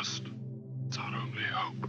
trust. It's our only hope.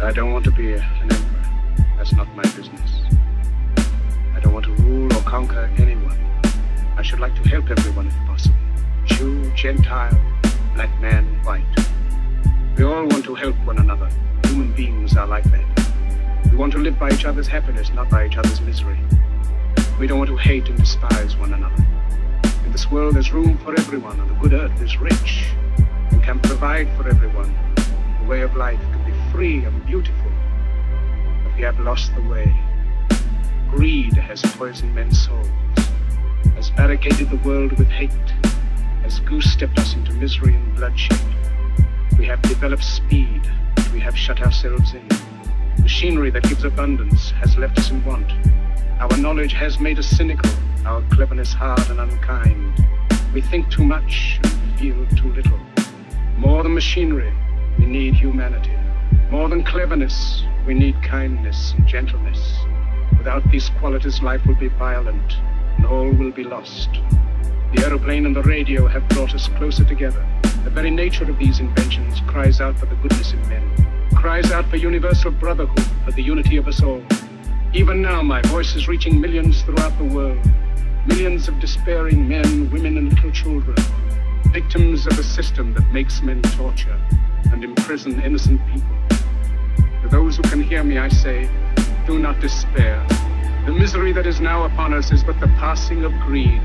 I don't want to be an emperor. That's not my business. I don't want to rule or conquer anyone. I should like to help everyone if possible. Jew, Gentile, black man, white. We all want to help one another. Human beings are like that. We want to live by each other's happiness, not by each other's misery. We don't want to hate and despise one another. In this world there's room for everyone, and the good earth is rich and can provide for everyone. The way of life can be free and beautiful, but we have lost the way. Greed has poisoned men's souls, has barricaded the world with hate, has goose-stepped us into misery and bloodshed. We have developed speed, but we have shut ourselves in. Machinery that gives abundance has left us in want. Our knowledge has made us cynical, our cleverness hard and unkind. We think too much and feel too little. More than machinery, we need humanity. More than cleverness, we need kindness and gentleness. Without these qualities, life will be violent, and all will be lost. The aeroplane and the radio have brought us closer together. The very nature of these inventions cries out for the goodness in men, cries out for universal brotherhood, for the unity of us all. Even now, my voice is reaching millions throughout the world. Millions of despairing men, women, and little children, victims of a system that makes men torture and imprison innocent people. To those who can hear me, I say, do not despair. The misery that is now upon us is but the passing of greed,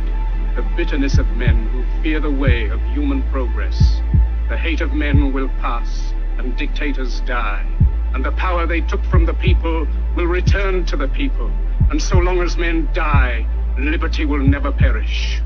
the bitterness of men who fear the way of human progress. The hate of men will pass, and dictators die, and the power they took from the people will return to the people. And so long as men die, liberty will never perish.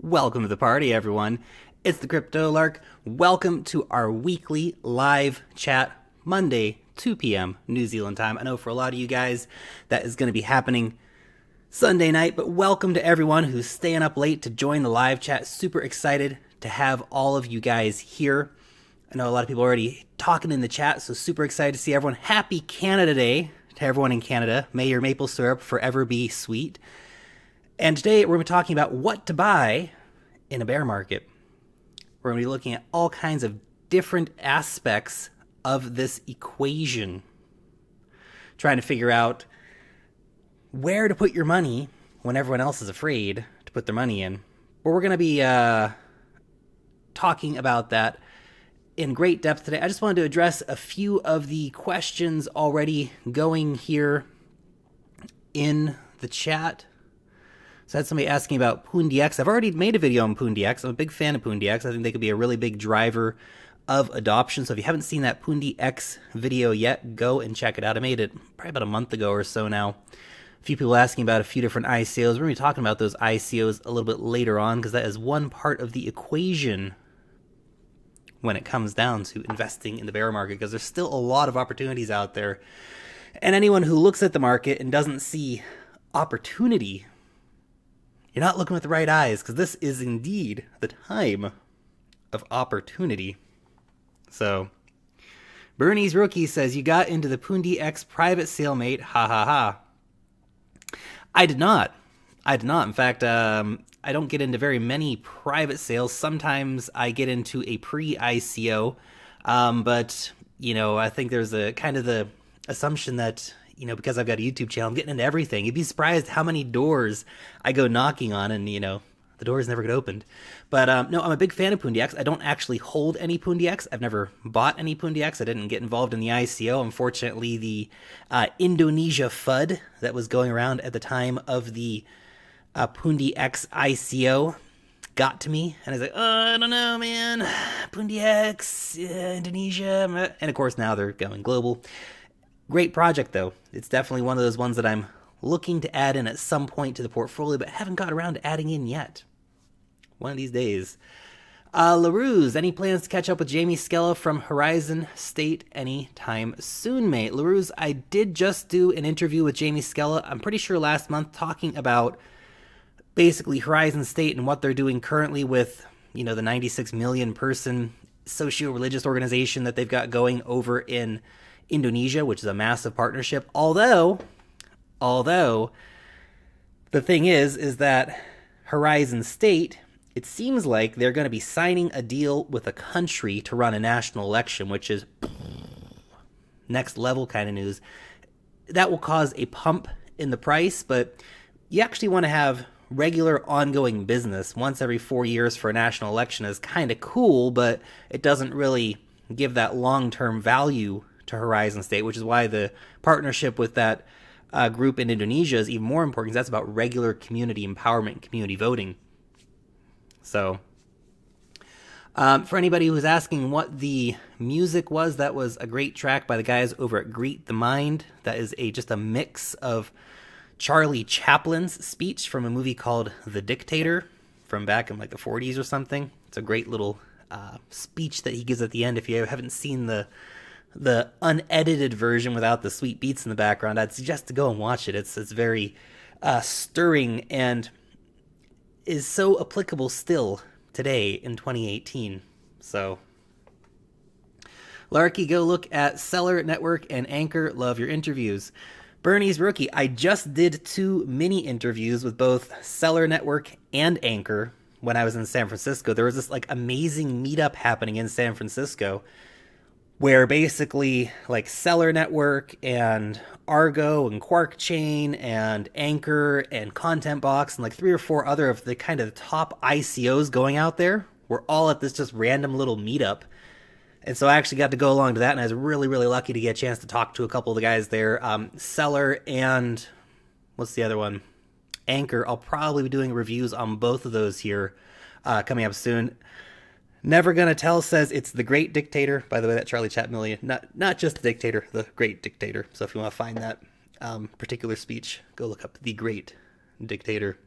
Welcome to the party, everyone. It's the Crypto Lark. Welcome to our weekly live chat, Monday 2 p.m. New Zealand time. I know for a lot of you guys that is going to be happening Sunday night, but welcome to everyone who's staying up late to join the live chat. Super excited to have all of you guys here. I know a lot of people already talking in the chat, so super excited to see everyone. Happy Canada Day to everyone in Canada. May your maple syrup forever be sweet. And today we're going to be talking about what to buy in a bear market. We're going to be looking at all kinds of different aspects of this equation, trying to figure out where to put your money when everyone else is afraid to put their money in. But we're going to be talking about that in great depth today. I just wanted to address a few of the questions already going here in the chat. So I had somebody asking about PoonDX. I've already made a video on PoonDX. I'm a big fan of PoonDX. I think they could be a really big driver of adoption. So if you haven't seen that PoonDX video yet, go and check it out. I made it probably about a month ago or so now. A few people asking about a few different ICOs. We're going to be talking about those ICOs a little bit later on because that is one part of the equation when it comes down to investing in the bear market, because there's still a lot of opportunities out there. And anyone who looks at the market and doesn't see opportunity, you're not looking with the right eyes, because this is indeed the time of opportunity. So Bernie's Rookie says, you got into the PoonDX private sale, mate. Ha ha ha. I did not. In fact, I don't get into very many private sales. Sometimes I get into a pre-ICO, but, you know, I think there's a kind of the assumption that, you know, because I've got a YouTube channel, I'm getting into everything. You'd be surprised how many doors I go knocking on and, you know, the doors never get opened. But no, I'm a big fan of PoonDX. I don't actually hold any PoonDX. I've never bought any PoonDX. I didn't get involved in the ICO. Unfortunately, the Indonesia FUD that was going around at the time of the PoonDX ICO got to me. And I was like, oh, I don't know, man. PoonDX, Indonesia. And of course, now they're going global. Great project, though. It's definitely one of those ones that I'm looking to add in at some point to the portfolio, but haven't got around to adding in yet. One of these days. LaRue's, any plans to catch up with Jamie Skella from Horizon State anytime soon, mate? LaRue's, I did just do an interview with Jamie Skella, I'm pretty sure last month, talking about basically Horizon State and what they're doing currently with, you know, the 96 million person socio-religious organization that they've got going over in Indonesia, which is a massive partnership. Although the thing is that Horizon State, it seems like they're going to be signing a deal with a country to run a national election, which is next level kind of news. That will cause a pump in the price, but you actually want to have regular ongoing business once every 4 years for a national election is kind of cool, but it doesn't really give that long-term value to Horizon State, which is why the partnership with that group in Indonesia is even more important, because that's about regular community empowerment, community voting. So, for anybody who's asking what the music was, that was a great track by the guys over at Greet the Mind. That is just a mix of Charlie Chaplin's speech from a movie called The Dictator from back in like the 40s or something. It's a great little speech that he gives at the end. If you haven't seen the unedited version without the sweet beats in the background, I'd suggest to go and watch it. It's very stirring and is so applicable still today in 2018. So, Larky, go look at Seller Network and Anchor. Love your interviews. Bernie's Rookie, I just did 2 mini interviews with both Seller Network and Anchor when I was in San Francisco. There was this like amazing meetup happening in San Francisco where basically like Seller Network and Argo and Quark Chain and Anchor and Content Box and like 3 or 4 other of the kind of top ICOs going out there were all at this just random little meetup. And so I actually got to go along to that, and I was really, really lucky to get a chance to talk to a couple of the guys there. Seller and, what's the other one? Anchor. I'll probably be doing reviews on both of those here coming up soon. Never Gonna Tell says it's The Great Dictator. By the way, that Charlie Chaplin, not just the dictator, The Great Dictator. So if you want to find that particular speech, go look up The Great Dictator.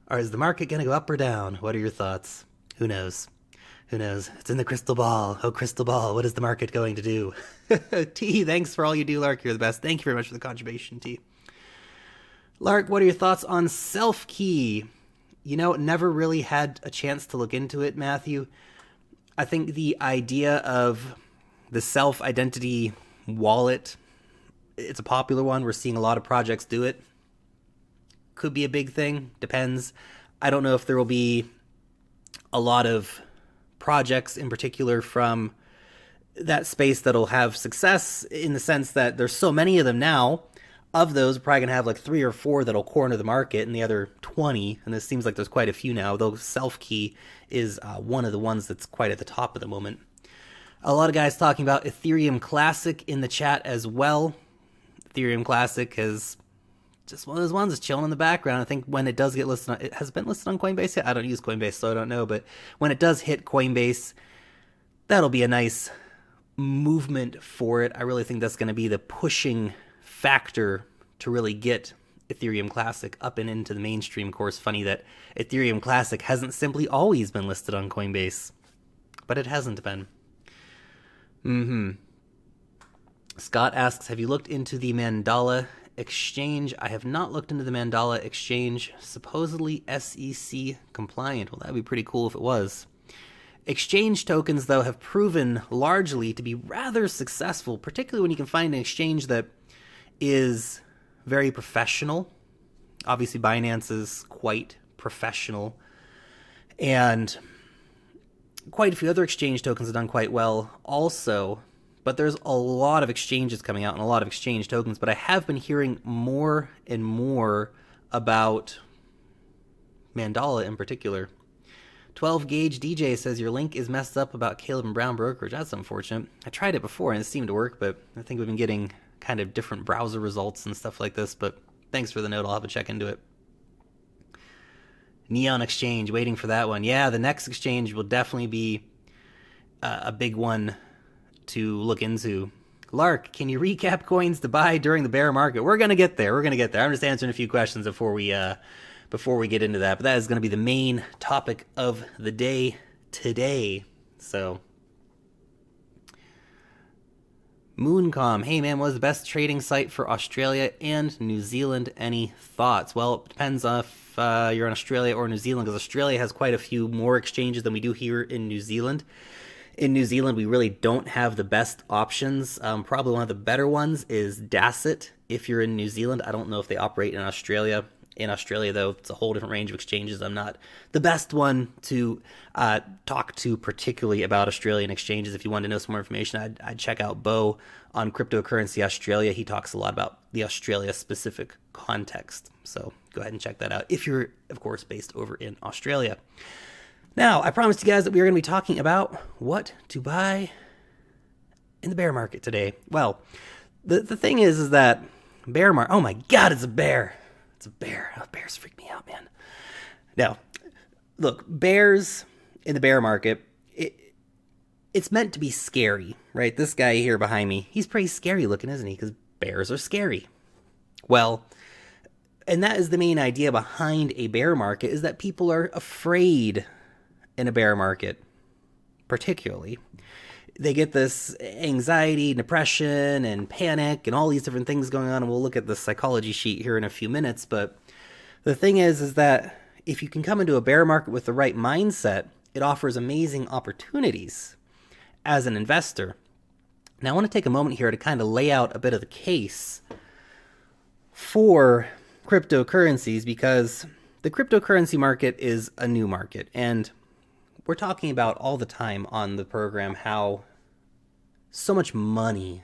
Or is the market going to go up or down? What are your thoughts? Who knows? Who knows? It's in the crystal ball. Oh, crystal ball, what is the market going to do? T, thanks for all you do, Lark. You're the best. Thank you very much for the contribution, T. Lark, what are your thoughts on self-key? You know, never really had a chance to look into it, Matthew. I think the idea of the self-identity wallet, it's a popular one. We're seeing a lot of projects do it. Could be a big thing. Depends. I don't know if there will be a lot of projects in particular from that space that'll have success, in the sense that there's so many of them now. Of those, we're probably going to have like 3 or 4 that'll corner the market, and the other 20, and this seems like there's quite a few now, though self-key is one of the ones that's quite at the top at the moment. A lot of guys talking about Ethereum Classic in the chat as well. Ethereum Classic is just one of those ones that's chilling in the background. I think when it does get listed on, it has been listed on Coinbase yet? I don't use Coinbase, so I don't know, but when it does hit Coinbase, that'll be a nice movement for it. I really think that's going to be the pushing factor to really get Ethereum Classic up and into the mainstream. Of course, funny that Ethereum Classic hasn't simply always been listed on Coinbase, but it hasn't been. Scott asks, have you looked into the Mandala exchange? I have not looked into the Mandala exchange. Supposedly SEC compliant. Well, that'd be pretty cool if it was. Exchange tokens, though, have proven largely to be rather successful, particularly when you can find an exchange that is very professional. Obviously, Binance is quite professional, and quite a few other exchange tokens have done quite well also, but there's a lot of exchanges coming out and a lot of exchange tokens, but I have been hearing more and more about Mandala in particular. 12 Gauge DJ says your link is messed up about Caleb and Brown Brokerage. That's unfortunate. I tried it before and it seemed to work, but I think we've been getting kind of different browser results and stuff like this, but thanks for the note. I'll have to check into it. Neon Exchange, waiting for that one. Yeah, the next exchange will definitely be a big one to look into. Lark, can you recap coins to buy during the bear market? We're going to get there. I'm just answering a few questions before we get into that, but that is going to be the main topic of the day today. So, Mooncom, hey man, what is the best trading site for Australia and New Zealand? Any thoughts? Well, it depends if you're in Australia or New Zealand, because Australia has quite a few more exchanges than we do here in New Zealand. In New Zealand, we really don't have the best options. Probably one of the better ones is Dasset if you're in New Zealand. I don't know if they operate in Australia. In Australia, though, it's a whole different range of exchanges. I'm not the best one to talk to particularly about Australian exchanges. If you want to know some more information, I'd check out Bo on Cryptocurrency Australia. He talks a lot about the Australia-specific context. So go ahead and check that out if you're, of course, based over in Australia. Now, I promised you guys that we were going to be talking about what to buy in the bear market today. Well, the thing is that bear market... Oh my God, it's a bear! It's a bear. Oh, bears freak me out, man. Now, look, bears in the bear market, it's meant to be scary, right? This guy here behind me, he's pretty scary looking, isn't he? Because bears are scary. Well, and that is the main idea behind a bear market, is that people are afraid in a bear market, particularly. They get this anxiety, depression, and panic, and all these different things going on, and we'll look at the psychology sheet here in a few minutes, but the thing is that if you can come into a bear market with the right mindset, it offers amazing opportunities as an investor. Now, I want to take a moment here to kind of lay out a bit of the case for cryptocurrencies, because the cryptocurrency market is a new market, and we're talking about all the time on the program how so much money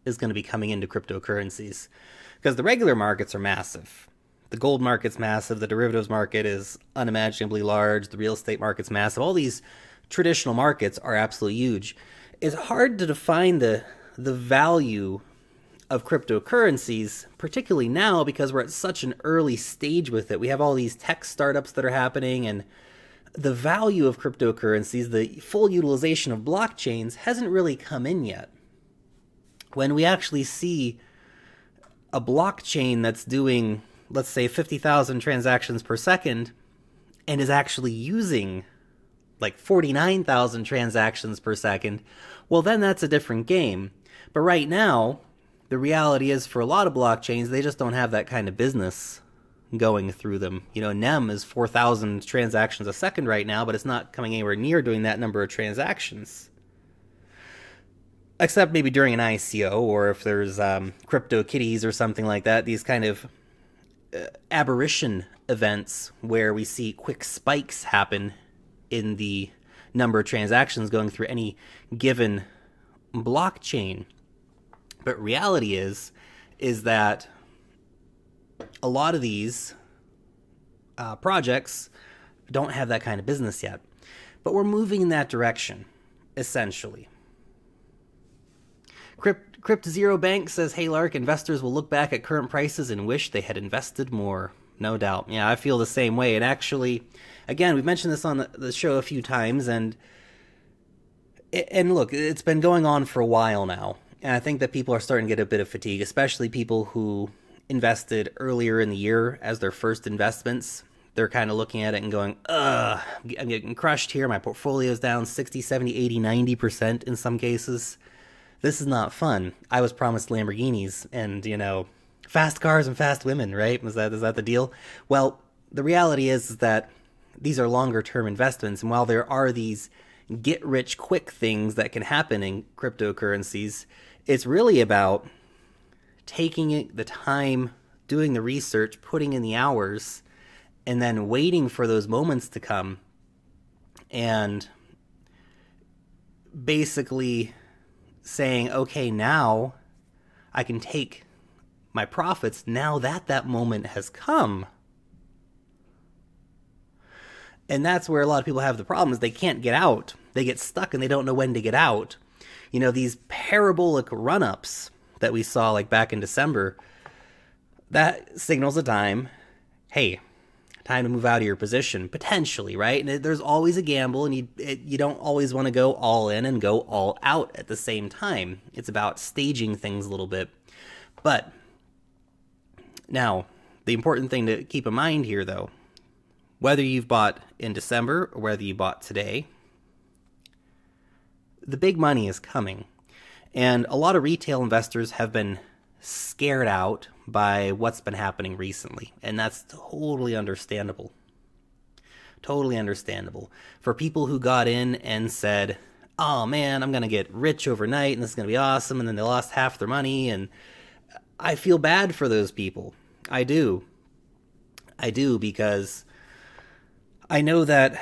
is going to be coming into cryptocurrencies, because the regular markets are massive. The gold market's massive. The derivatives market is unimaginably large. The real estate market's massive. All these traditional markets are absolutely huge. It's hard to define the value of cryptocurrencies, particularly now because we're at such an early stage with it. We have all these tech startups that are happening, and the value of cryptocurrencies, the full utilization of blockchains, hasn't really come in yet. When we actually see a blockchain that's doing, let's say, 50,000 transactions per second and is actually using like 49,000 transactions per second, well, then that's a different game. But right now, the reality is for a lot of blockchains, they just don't have that kind of business going through them. You know, NEM is 4,000 transactions a second right now, but it's not coming anywhere near doing that number of transactions. Except maybe during an ICO, or if there's crypto kitties or something like that, these kind of aberration events where we see quick spikes happen in the number of transactions going through any given blockchain. But reality is that a lot of these projects don't have that kind of business yet. But we're moving in that direction, essentially. Crypt Zero Bank says, hey Lark, investors will look back at current prices and wish they had invested more. No doubt. Yeah, I feel the same way. And actually, again, we've mentioned this on the show a few times, and look, it's been going on for a while now. And I think that people are starting to get a bit of fatigue, especially people who invested earlier in the year as their first investments. They're kind of looking at it and going, ugh, I'm getting crushed here. My portfolio's down 60, 70, 80, 90% in some cases. This is not fun. I was promised Lamborghinis and, you know, fast cars and fast women, right? Is that the deal? Well, the reality is that these are longer term investments. And while there are these get rich quick things that can happen in cryptocurrencies, it's really about taking the time, doing the research, putting in the hours, and then waiting for those moments to come and basically saying, okay, now I can take my profits now that that moment has come. And that's where a lot of people have the problem, is they can't get out. They get stuck and they don't know when to get out. You know, these parabolic run-ups that we saw like back in December, that signals a time, hey, time to move out of your position, potentially, right? And there's always a gamble, and you don't always want to go all in and go all out at the same time. It's about staging things a little bit. But now, the important thing to keep in mind here, though, whether you've bought in December or whether you bought today, the big money is coming. And a lot of retail investors have been scared out by what's been happening recently. And that's totally understandable. Totally understandable. For people who got in and said, oh man, I'm going to get rich overnight and this is going to be awesome, and then they lost half their money, and I feel bad for those people. I do. Because I know that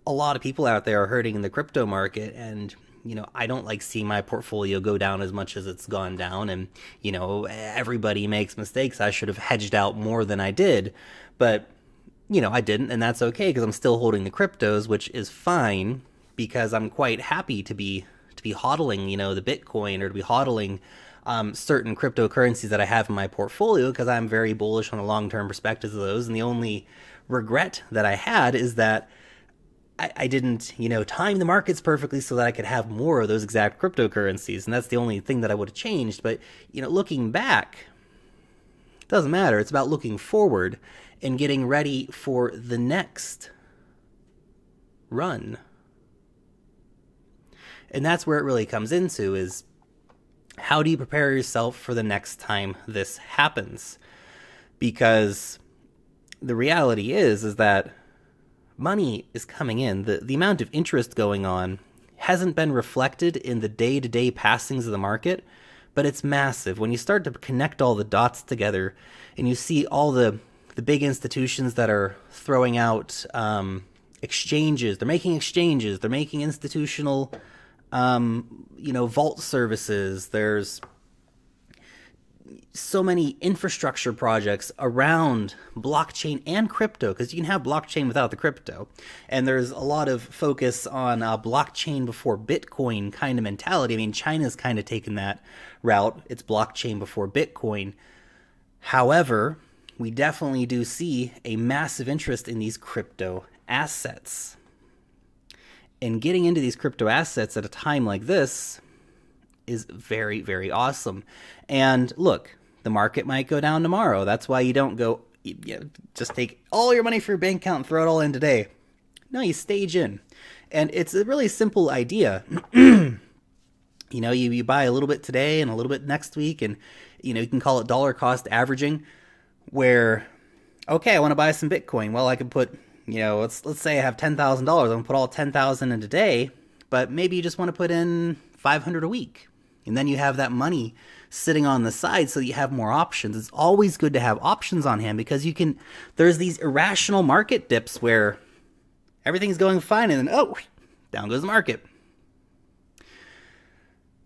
a lot of people out there are hurting in the crypto market, and you know, I don't like seeing my portfolio go down as much as it's gone down, and you know, everybody makes mistakes. I should have hedged out more than I did, but you know, I didn't, and that's okay because I'm still holding the cryptos, which is fine because I'm quite happy to be hodling, you know, the Bitcoin, or to be hodling certain cryptocurrencies that I have in my portfolio, because I'm very bullish on the long-term perspectives of those. And the only regret that I had is that I didn't, you know, time the markets perfectly so that I could have more of those exact cryptocurrencies. And that's the only thing that I would have changed. But, you know, looking back, it doesn't matter. It's about looking forward and getting ready for the next run. And that's where it really comes into, is how do you prepare yourself for the next time this happens? Because the reality is that money is coming in. The amount of interest going on hasn't been reflected in the day-to-day passings of the market, but it's massive. When you start to connect all the dots together and you see all the big institutions that are throwing out exchanges, they're making institutional you know, vault services. There's so many infrastructure projects around blockchain and crypto, because you can have blockchain without the crypto. And there's a lot of focus on blockchain before Bitcoin kind of mentality. I mean, China's kind of taken that route. It's blockchain before Bitcoin. However, we definitely do see a massive interest in these crypto assets. And getting into these crypto assets at a time like this is very, very awesome. And look, the market might go down tomorrow. That's why you don't go, just take all your money from your bank account and throw it all in today. No, you stage in. And it's a really simple idea. You buy a little bit today and a little bit next week, and you can call it dollar cost averaging, where, okay, I want to buy some Bitcoin. Well, I could put, let's say I have $10,000. I'm going to put all 10,000 in today, but maybe you just want to put in 500 a week. And then you have that money sitting on the side so that you have more options. It's always good to have options on hand, because there's these irrational market dips where everything's going fine and then, down goes the market.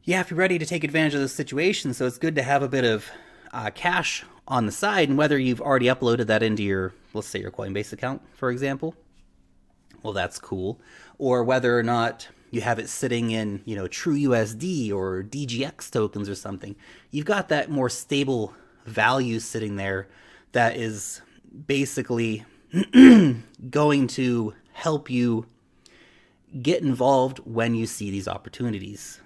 You have to be ready to take advantage of those situations, so it's good to have a bit of cash on the side. And whether you've already uploaded that into your, let's say your Coinbase account, for example, well, that's cool. Or whether or not you have it sitting in, True USD or DGX tokens or something, you've got that more stable value sitting there that is basically going to help you get involved when you see these opportunities.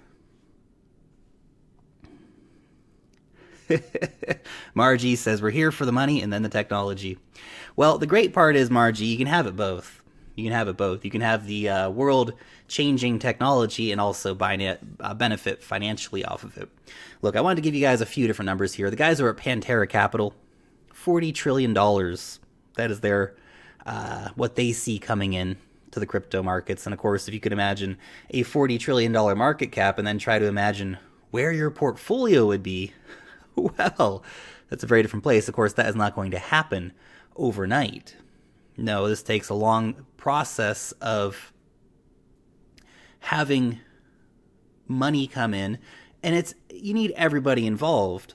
Margie says, we're here for the money and then the technology. Well, the great part is, Margie, you can have it both. You can have it both. You can have the world-changing technology and also benefit financially off of it. Look, I wanted to give you guys a few different numbers here. The guys are at Pantera Capital, $40 trillion. That is their what they see coming in to the crypto markets. And of course, if you could imagine a $40 trillion market cap and then try to imagine where your portfolio would be, well, that's a very different place. Of course, that is not going to happen overnight. No, this takes a long process of having money come in, and you need everybody involved.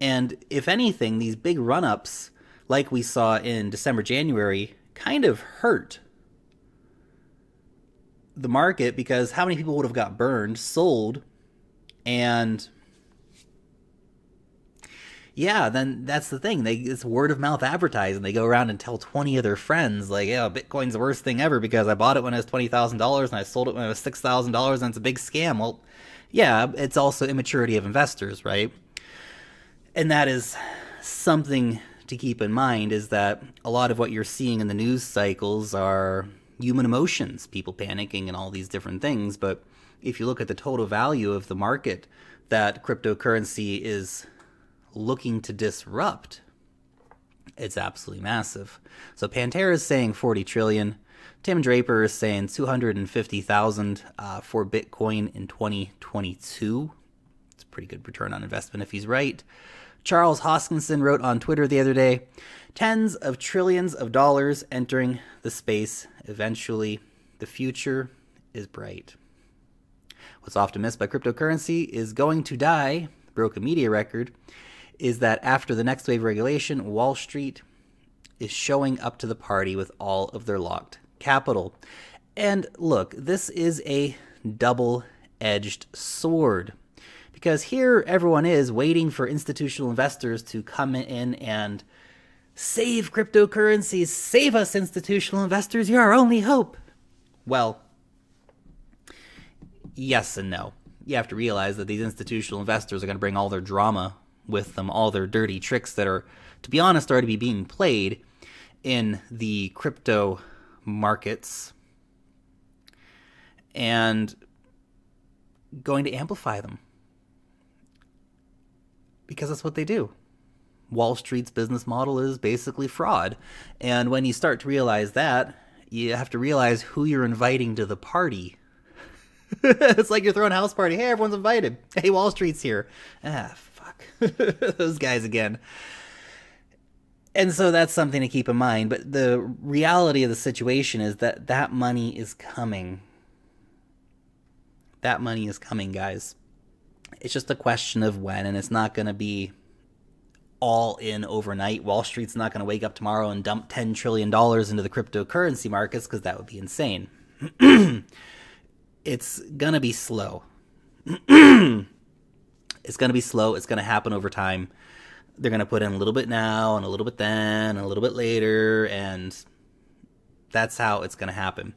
And if anything, these big run-ups, like we saw in December, January, kind of hurt the market, because how many people would have got burned, sold, and yeah, then that's the thing. It's word of mouth advertising. They go around and tell 20 of their friends, like, yeah, Bitcoin's the worst thing ever because I bought it when it was $20,000 and I sold it when it was $6,000 and it's a big scam. Well, yeah, it's also immaturity of investors, right? And that is something to keep in mind, is that a lot of what you're seeing in the news cycles are human emotions, people panicking and all these different things. But if you look at the total value of the market that cryptocurrency is looking to disrupt, it's absolutely massive. So Pantera is saying 40 trillion. Tim Draper is saying 250,000 for Bitcoin in 2022. It's a pretty good return on investment if he's right. Charles Hoskinson wrote on Twitter the other day, tens of trillions of dollars entering the space eventually. The future is bright. What's often missed by cryptocurrency is going to die, broke a media record, is that after the next wave of regulation, Wall Street is showing up to the party with all of their locked capital. And look, this is a double-edged sword, because here everyone is waiting for institutional investors to come in and save cryptocurrencies. Save us, institutional investors. You're our only hope. Well, yes and no. You have to realize that these institutional investors are going to bring all their drama with them, all their dirty tricks that are, to be honest, already being played in the crypto markets, and going to amplify them, because that's what they do. Wall Street's business model is basically fraud. And when you start to realize that, you have to realize who you're inviting to the party. It's like you're throwing a house party. Hey, everyone's invited. Hey, Wall Street's here. Those guys again. And so that's something to keep in mind. But the reality of the situation is that that money is coming. That money is coming, guys. It's just a question of when, and it's not going to be all in overnight. Wall Street's not going to wake up tomorrow and dump $10 trillion into the cryptocurrency markets, because that would be insane. It's going to be slow. It's going to be slow. It's going to happen over time. They're going to put in a little bit now and a little bit then and a little bit later, and that's how it's going to happen.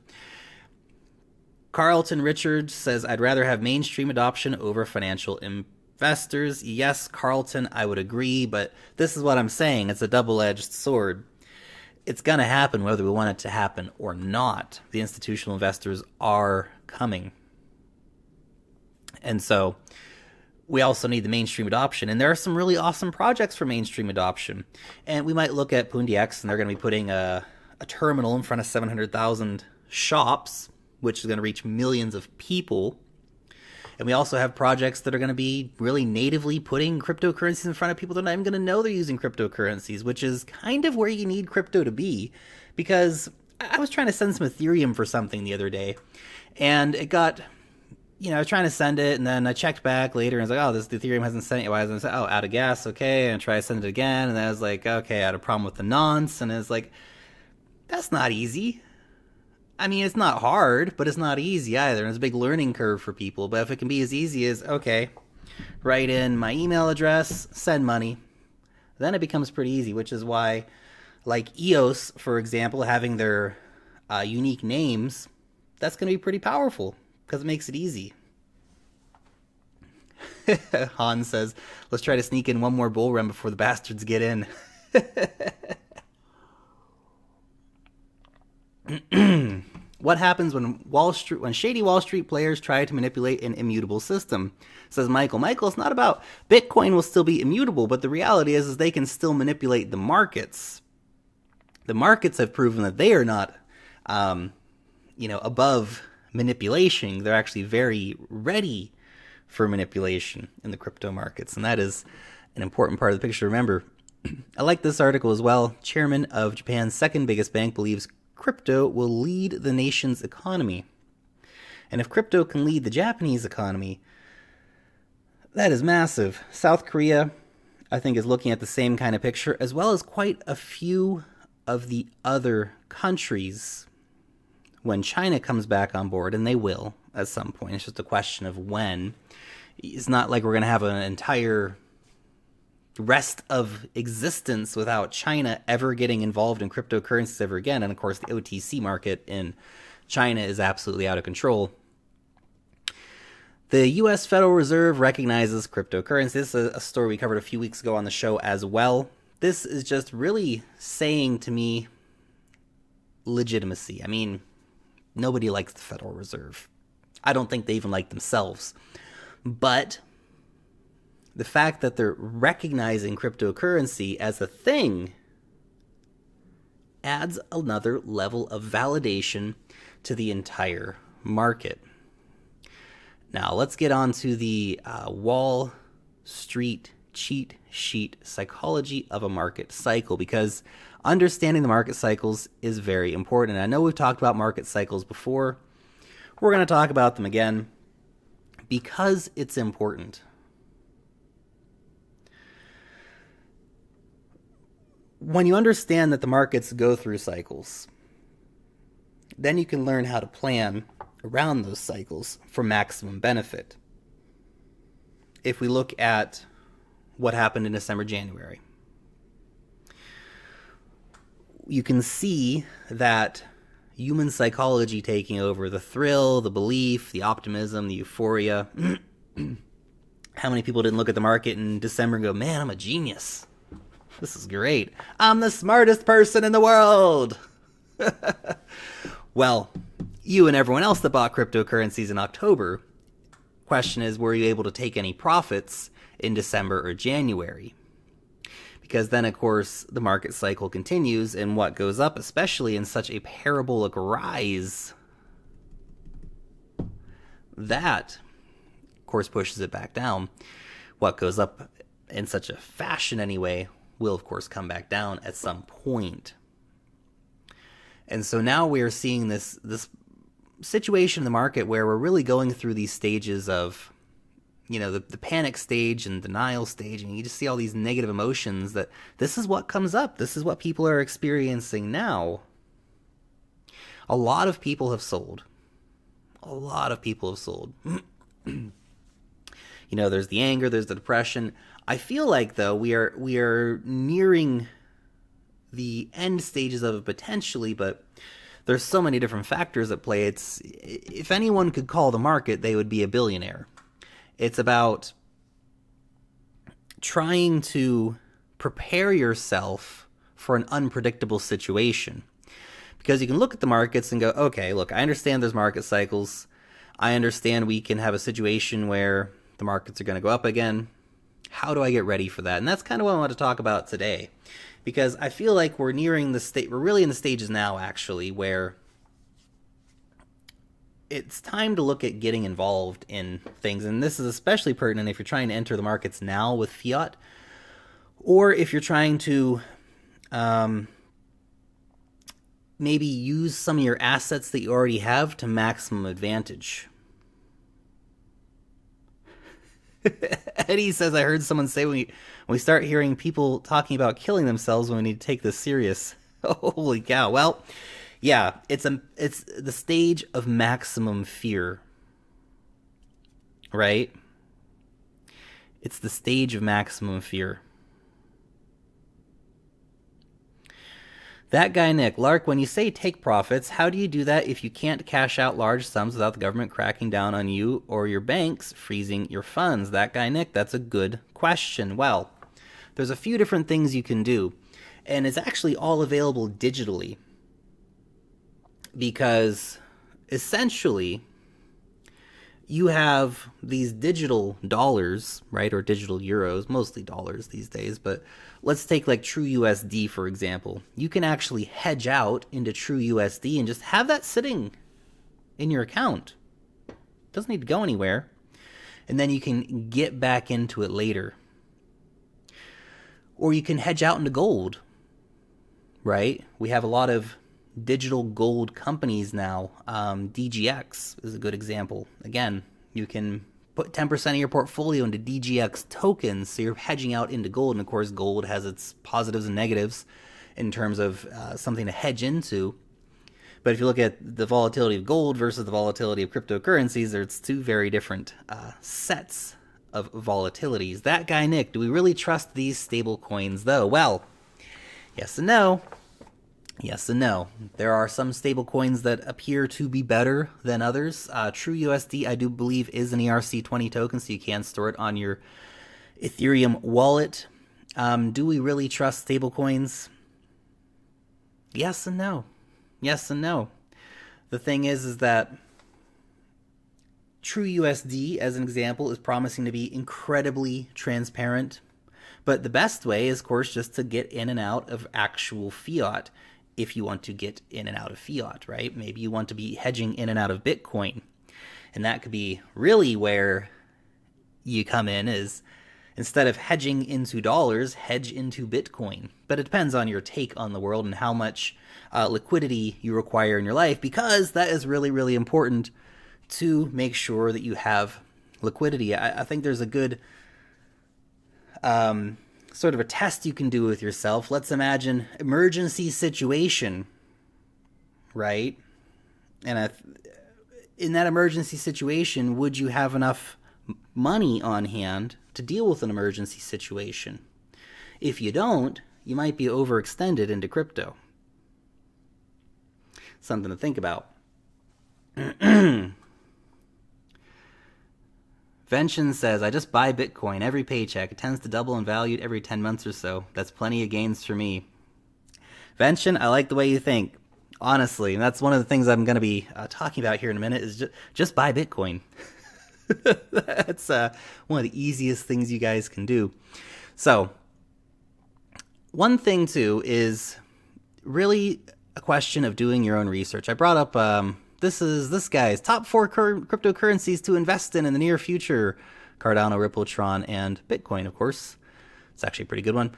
Carlton Richards says, I'd rather have mainstream adoption over financial investors. Yes, Carlton, I would agree, but this is what I'm saying. It's a double-edged sword. it's going to happen whether we want it to happen or not. The institutional investors are coming. And so we also need the mainstream adoption. And there are some really awesome projects for mainstream adoption. And we might look at PundiX, and they're going to be putting a terminal in front of 700,000 shops, which is going to reach millions of people. And we also have projects that are going to be really natively putting cryptocurrencies in front of people that are not even going to know they're using cryptocurrencies, which is kind of where you need crypto to be. Because I was trying to send some Ethereum for something the other day, and it got, I was trying to send it, and then I checked back later, and I was like, the Ethereum hasn't sent it. Why hasn't it sent? Oh, out of gas, okay, and I tried to send it again, and then I was like, okay, I had a problem with the nonce, and it's like, that's not easy. I mean, it's not hard, but it's not easy either. There's a big learning curve for people. But if it can be as easy as, okay, write in my email address, send money, then it becomes pretty easy, which is why, like EOS, for example, having their unique names, that's going to be pretty powerful because it makes it easy. Han says, let's try to sneak in one more bull run before the bastards get in. What happens when shady Wall Street players try to manipulate an immutable system? Says Michael. Michael, it's not about Bitcoin will still be immutable, but the reality is they can still manipulate the markets. The markets have proven that they are not, above manipulation. They're actually very ready for manipulation in the crypto markets, and that is an important part of the picture. Remember, I like this article as well. Chairman of Japan's second biggest bank believes crypto will lead the nation's economy. And if crypto can lead the Japanese economy, that is massive. South Korea, I think, is looking at the same kind of picture, as well as quite a few of the other countries. When China comes back on board, and they will at some point, it's just a question of when. It's not like we're going to have an entire rest of existence without China ever getting involved in cryptocurrencies ever again. And of course, the OTC market in China is absolutely out of control. The U.S. Federal Reserve recognizes cryptocurrency. This is a story we covered a few weeks ago on the show as well. This is just really saying to me legitimacy. I mean, nobody likes the Federal Reserve. I don't think they even like themselves. But the fact that they're recognizing cryptocurrency as a thing adds another level of validation to the entire market. Now, let's get on to the Wall Street cheat sheet psychology of a market cycle, because understanding the market cycles is very important. And I know we've talked about market cycles before. We're going to talk about them again because it's important. When you understand that the markets go through cycles, then you can learn how to plan around those cycles for maximum benefit. If we look at what happened in December, January, you can see that human psychology taking over, the thrill, the belief, the optimism, the euphoria. How many people didn't look at the market in December and go, man, I'm a genius. This is great. I'm the smartest person in the world. Well, you and everyone else that bought cryptocurrencies in October, question is, were you able to take any profits in December or January? Because then, of course, the market cycle continues, and what goes up, especially in such a parabolic rise, that, of course, pushes it back down. What goes up in such a fashion anyway will, of course, come back down at some point. And so now we are seeing this situation in the market where we're really going through these stages of, the panic stage and denial stage, and you just see all these negative emotions that this is what comes up. This is what people are experiencing now. A lot of people have sold. A lot of people have sold. There's the anger, there's the depression. I feel like, though, we are nearing the end stages of it potentially, but there's so many different factors at play. If anyone could call the market, they would be a billionaire. It's about trying to prepare yourself for an unpredictable situation. Because you can look at the markets and go, okay, look, I understand there's market cycles. I understand we can have a situation where the markets are going to go up again. How do I get ready for that? And that's kind of what I want to talk about today. Because I feel like we're nearing the state, we're really in the stages now, actually, where it's time to look at getting involved in things. And this is especially pertinent if you're trying to enter the markets now with fiat, or if you're trying to maybe use some of your assets that you already have to maximum advantage. Eddie says, I heard someone say when we start hearing people talking about killing themselves, when we need to take this serious. Holy cow. Well, yeah, it's the stage of maximum fear, right? It's the stage of maximum fear. That guy, Nick, Lark, when you say take profits, how do you do that if you can't cash out large sums without the government cracking down on you or your banks freezing your funds? That guy, Nick, that's a good question. Well, there's a few different things you can do, and it's actually all available digitally, because essentially you have these digital dollars, right, or digital euros, mostly dollars these days, but let's take like True USD, for example. You can actually hedge out into True USD and just have that sitting in your account. It doesn't need to go anywhere. And then you can get back into it later. Or you can hedge out into gold, right? We have a lot of digital gold companies now. DGX is a good example. Again, you can put 10% of your portfolio into DGX tokens, so you're hedging out into gold. And of course, gold has its positives and negatives in terms of something to hedge into. But if you look at the volatility of gold versus the volatility of cryptocurrencies, there's two very different sets of volatilities. That guy, Nick, do we really trust these stable coins, though? Well, yes and no. Yes and no. There are some stable coins that appear to be better than others. True USD, I do believe, is an ERC20 token, so you can store it on your Ethereum wallet. Do we really trust stable coins? Yes and no. Yes and no. The thing is that True USD, as an example, is promising to be incredibly transparent. But the best way is, of course, just to get in and out of actual fiat. If you want to get in and out of fiat, right? Maybe you want to be hedging in and out of Bitcoin. And that could be really where you come in, is instead of hedging into dollars, hedge into Bitcoin. But it depends on your take on the world and how much liquidity you require in your life, because that is really, really important to make sure that you have liquidity. I think there's a good sort of a test you can do with yourself. Let's imagine emergency situation, right? And in that emergency situation, would you have enough money on hand to deal with an emergency situation? If you don't, you might be overextended into crypto. Something to think about. Vention says, I just buy Bitcoin every paycheck. It tends to double in value every 10 months or so. That's plenty of gains for me. Vention, I like the way you think. Honestly, and that's one of the things I'm going to be talking about here in a minute, is just buy Bitcoin. That's one of the easiest things you guys can do. So, one thing, too, is really a question of doing your own research. I brought up... This guy's top 4 cryptocurrencies to invest in the near future. Cardano, Ripple, Tron, and Bitcoin, of course. It's actually a pretty good one.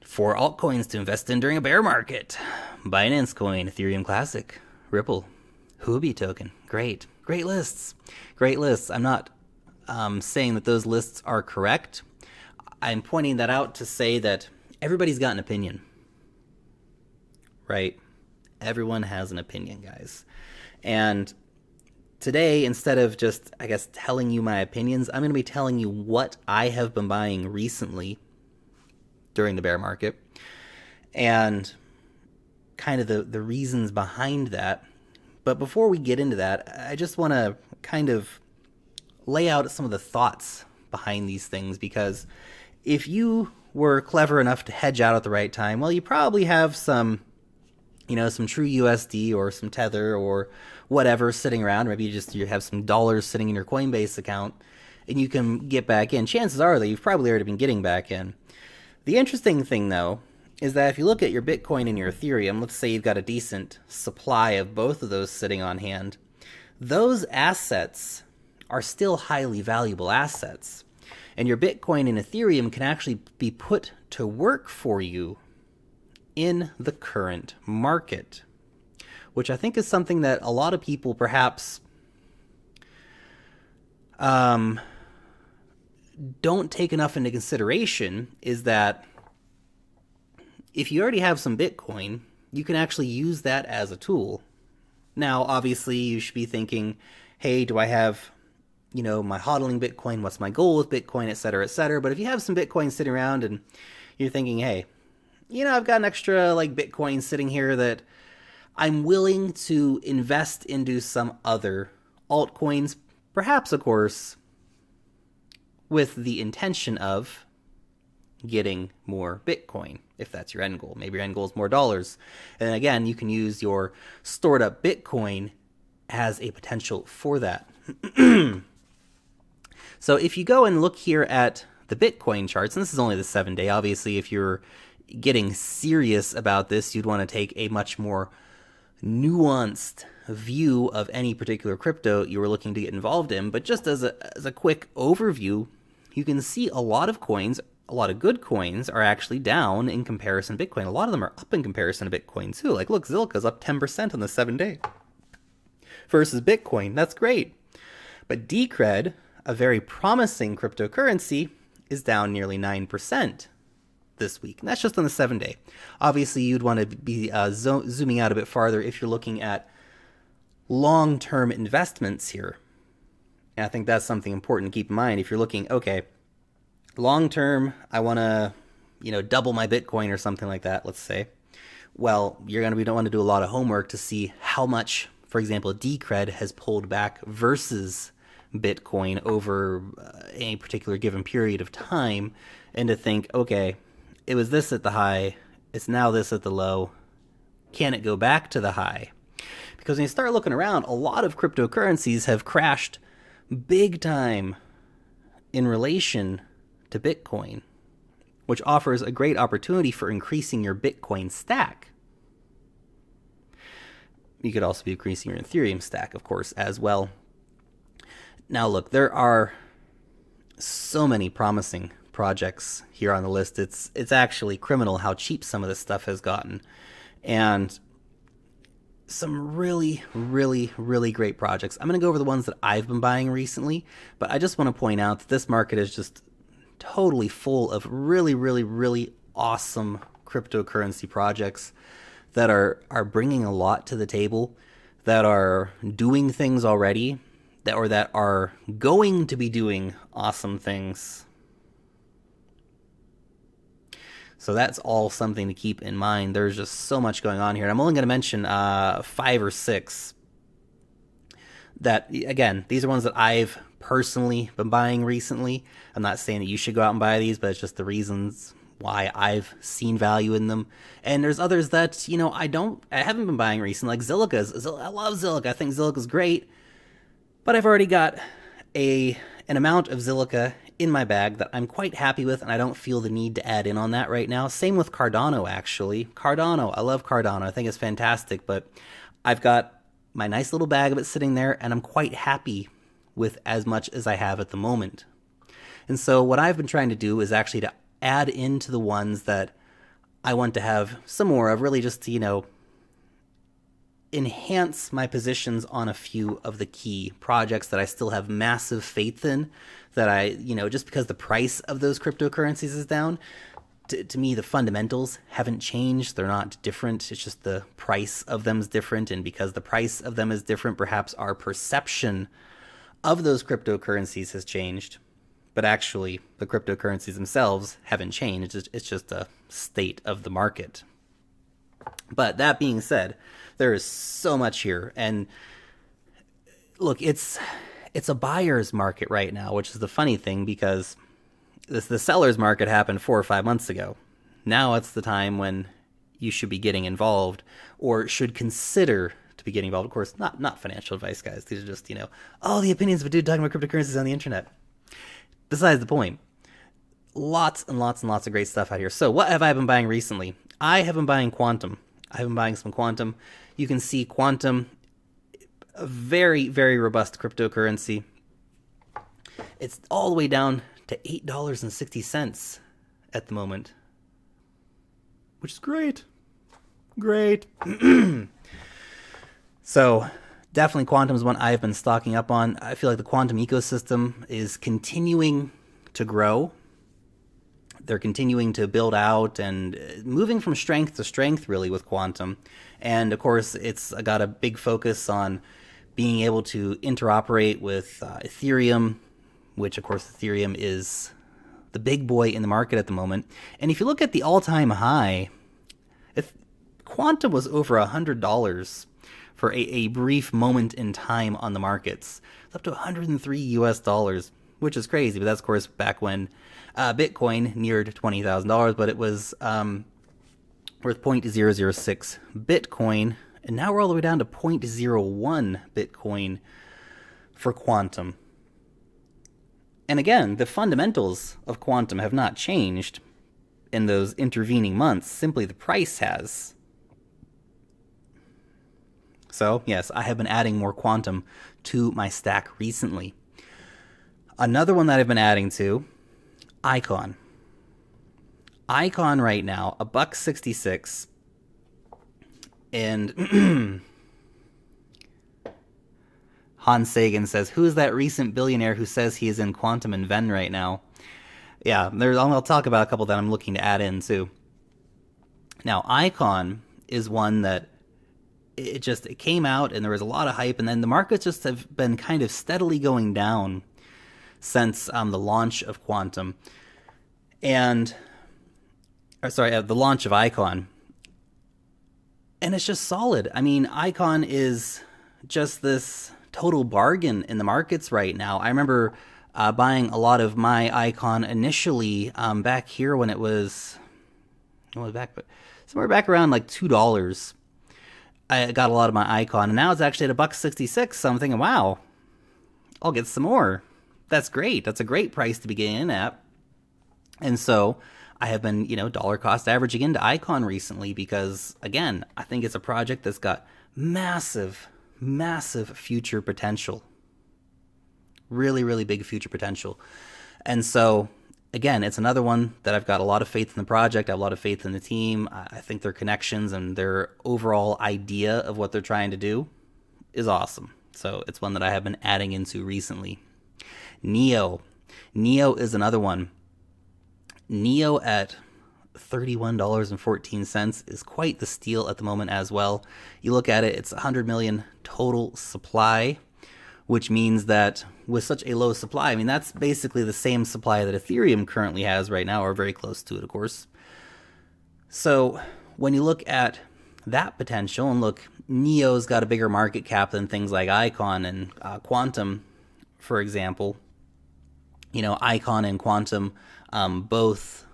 4 altcoins to invest in during a bear market. Binance Coin, Ethereum Classic, Ripple, Huobi token. Great. Great lists. Great lists. I'm not saying that those lists are correct. I'm pointing that out to say that everybody's got an opinion. Right? Everyone has an opinion, guys. And today, instead of just, I guess, telling you my opinions, I'm going to be telling you what I have been buying recently during the bear market and kind of the reasons behind that. But before we get into that, I just want to kind of lay out some of the thoughts behind these things, because if you were clever enough to hedge out at the right time, well, you probably have some, some true USD or some Tether or whatever sitting around. Maybe you have some dollars sitting in your Coinbase account and you can get back in. Chances are that you've probably already been getting back in. The interesting thing, though, is that if you look at your Bitcoin and your Ethereum, let's say you've got a decent supply of both of those sitting on hand, those assets are still highly valuable assets. And your Bitcoin and Ethereum can actually be put to work for you in the current market, which I think is something that a lot of people perhaps don't take enough into consideration, is that if you already have some Bitcoin, you can actually use that as a tool. Now, obviously, you should be thinking, hey, do I have, my hodling Bitcoin? What's my goal with Bitcoin, et cetera, et cetera. But if you have some Bitcoin sitting around and you're thinking, hey, I've got an extra Bitcoin sitting here that I'm willing to invest into some other altcoins, perhaps, of course, with the intention of getting more Bitcoin, if that's your end goal. Maybe your end goal is more dollars. And again, you can use your stored up Bitcoin as a potential for that. So if you go and look here at the Bitcoin charts, and this is only the 7-day, obviously if you're getting serious about this, you'd want to take a much more nuanced view of any particular crypto you were looking to get involved in. But just as a quick overview, you can see a lot of coins, a lot of good coins, are actually down in comparison to Bitcoin. A lot of them are up in comparison to Bitcoin too. Like, look, Zilliqa's up 10% on the 7-day versus Bitcoin. That's great. But Decred, a very promising cryptocurrency, is down nearly 9% this week. And that's just on the 7-day. Obviously, you'd want to be zooming out a bit farther if you're looking at long-term investments here. And I think that's something important to keep in mind. If you're looking, okay, long-term, I want to, double my Bitcoin or something like that, let's say. Well, you're going to don't want to do a lot of homework to see how much, for example, Decred has pulled back versus Bitcoin over any particular given period of time, and to think, okay, it was this at the high, it's now this at the low. Can it go back to the high? Because when you start looking around, a lot of cryptocurrencies have crashed big time in relation to Bitcoin, which offers a great opportunity for increasing your Bitcoin stack. You could also be increasing your Ethereum stack, of course, as well. Now, look, there are so many promising projects here on the list. It's actually criminal how cheap some of this stuff has gotten. And some really, really, really great projects. I'm going to go over the ones that I've been buying recently, but I just want to point out that this market is just totally full of really, really, really awesome cryptocurrency projects that are bringing a lot to the table, that are doing things already, that are going to be doing awesome things. So that's all something to keep in mind. There's just so much going on here. And I'm only going to mention 5 or 6 that, again, these are ones that I've personally been buying recently. I'm not saying that you should go out and buy these, but it's just the reasons why I've seen value in them. And there's others that, I haven't been buying recently, like Zilliqa's. I love Zilliqa. I think Zilliqa's great. But I've already got an amount of Zilliqa in my bag that I'm quite happy with, and I don't feel the need to add in on that right now. Same with Cardano, actually. I love Cardano. I think it's fantastic, but I've got my nice little bag of it sitting there, and I'm quite happy with as much as I have at the moment. And so what I've been trying to do is actually to add into the ones that I want to have some more of, really just to, enhance my positions on a few of the key projects that I still have massive faith in, that I, just because the price of those cryptocurrencies is down, to me, the fundamentals haven't changed. They're not different. It's just the price of them is different. And because the price of them is different, perhaps our perception of those cryptocurrencies has changed. But actually, the cryptocurrencies themselves haven't changed. It's just a state of the market. But that being said, there is so much here. And look, it's a buyer's market right now, which is the funny thing, because the seller's market happened 4 or 5 months ago. Now it's the time when you should be getting involved, or should consider to be getting involved. Of course, not financial advice, guys. These are just, all the opinions of a dude talking about cryptocurrencies on the internet. Besides the point, lots and lots and lots of great stuff out here. So what have I been buying recently? I have been buying Quantum. I have been buying some Quantum. You can see Quantum, a very, very robust cryptocurrency. It's all the way down to $8.60 at the moment, which is great. Great. So definitely Quantum is one I've been stocking up on. I feel like the Quantum ecosystem is continuing to grow. They're continuing to build out and moving from strength to strength, really, with Quantum. And of course, it's got a big focus on being able to interoperate with Ethereum, which of course Ethereum is the big boy in the market at the moment. And if you look at the all-time high, if Quantum was over $100 for a brief moment in time on the markets. It's up to $103 US, which is crazy, but that's of course back when Bitcoin neared $20,000, but it was worth 0.006 Bitcoin, and now we're all the way down to 0.01 Bitcoin for Quantum. And again, the fundamentals of Quantum have not changed in those intervening months, simply the price has. So, yes, I have been adding more Quantum to my stack recently. Another one that I've been adding to, Icon. Icon right now, $1.66. And Hans Sagan says, who's that recent billionaire who says he is in Quantum and Venn right now? Yeah, I'll talk about a couple that I'm looking to add in too. Now, Icon is one that it came out and there was a lot of hype, and then the markets just have been kind of steadily going down since the launch of Quantum. The launch of Icon. And it's just solid. I mean, Icon is just this total bargain in the markets right now. I remember buying a lot of my Icon initially back here when it was somewhere back around like $2. I got a lot of my Icon, and now it's actually at $1.66. So I'm thinking, wow, I'll get some more. That's great. That's a great price to be getting in at. And so I have been, dollar cost averaging into Icon recently because, again, I think it's a project that's got massive, massive future potential. Really, really big future potential. And so, again, it's another one that I've got a lot of faith in the project. I have a lot of faith in the team. I think their connections and their overall idea of what they're trying to do is awesome. So it's one that I have been adding into recently. Neo. Neo is another one. Neo at $31.14 is quite the steal at the moment as well. You look at it, it's 100 million total supply, which means that with such a low supply, I mean, that's basically the same supply that Ethereum currently has right now, or very close to it, of course. So when you look at that potential, and look, Neo's got a bigger market cap than things like Icon and Quantum, for example. Icon and Quantum both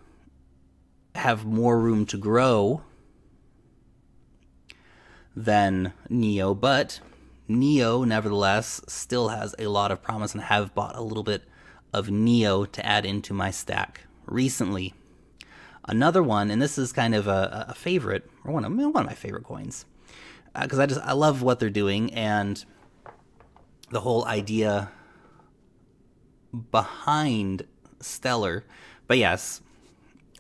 have more room to grow than Neo, but Neo, nevertheless, still has a lot of promise, and have bought a little bit of Neo to add into my stack recently. Another one, and this is kind of a favorite, or one of my favorite coins, because I love what they're doing and the whole idea behind Stellar. But yes,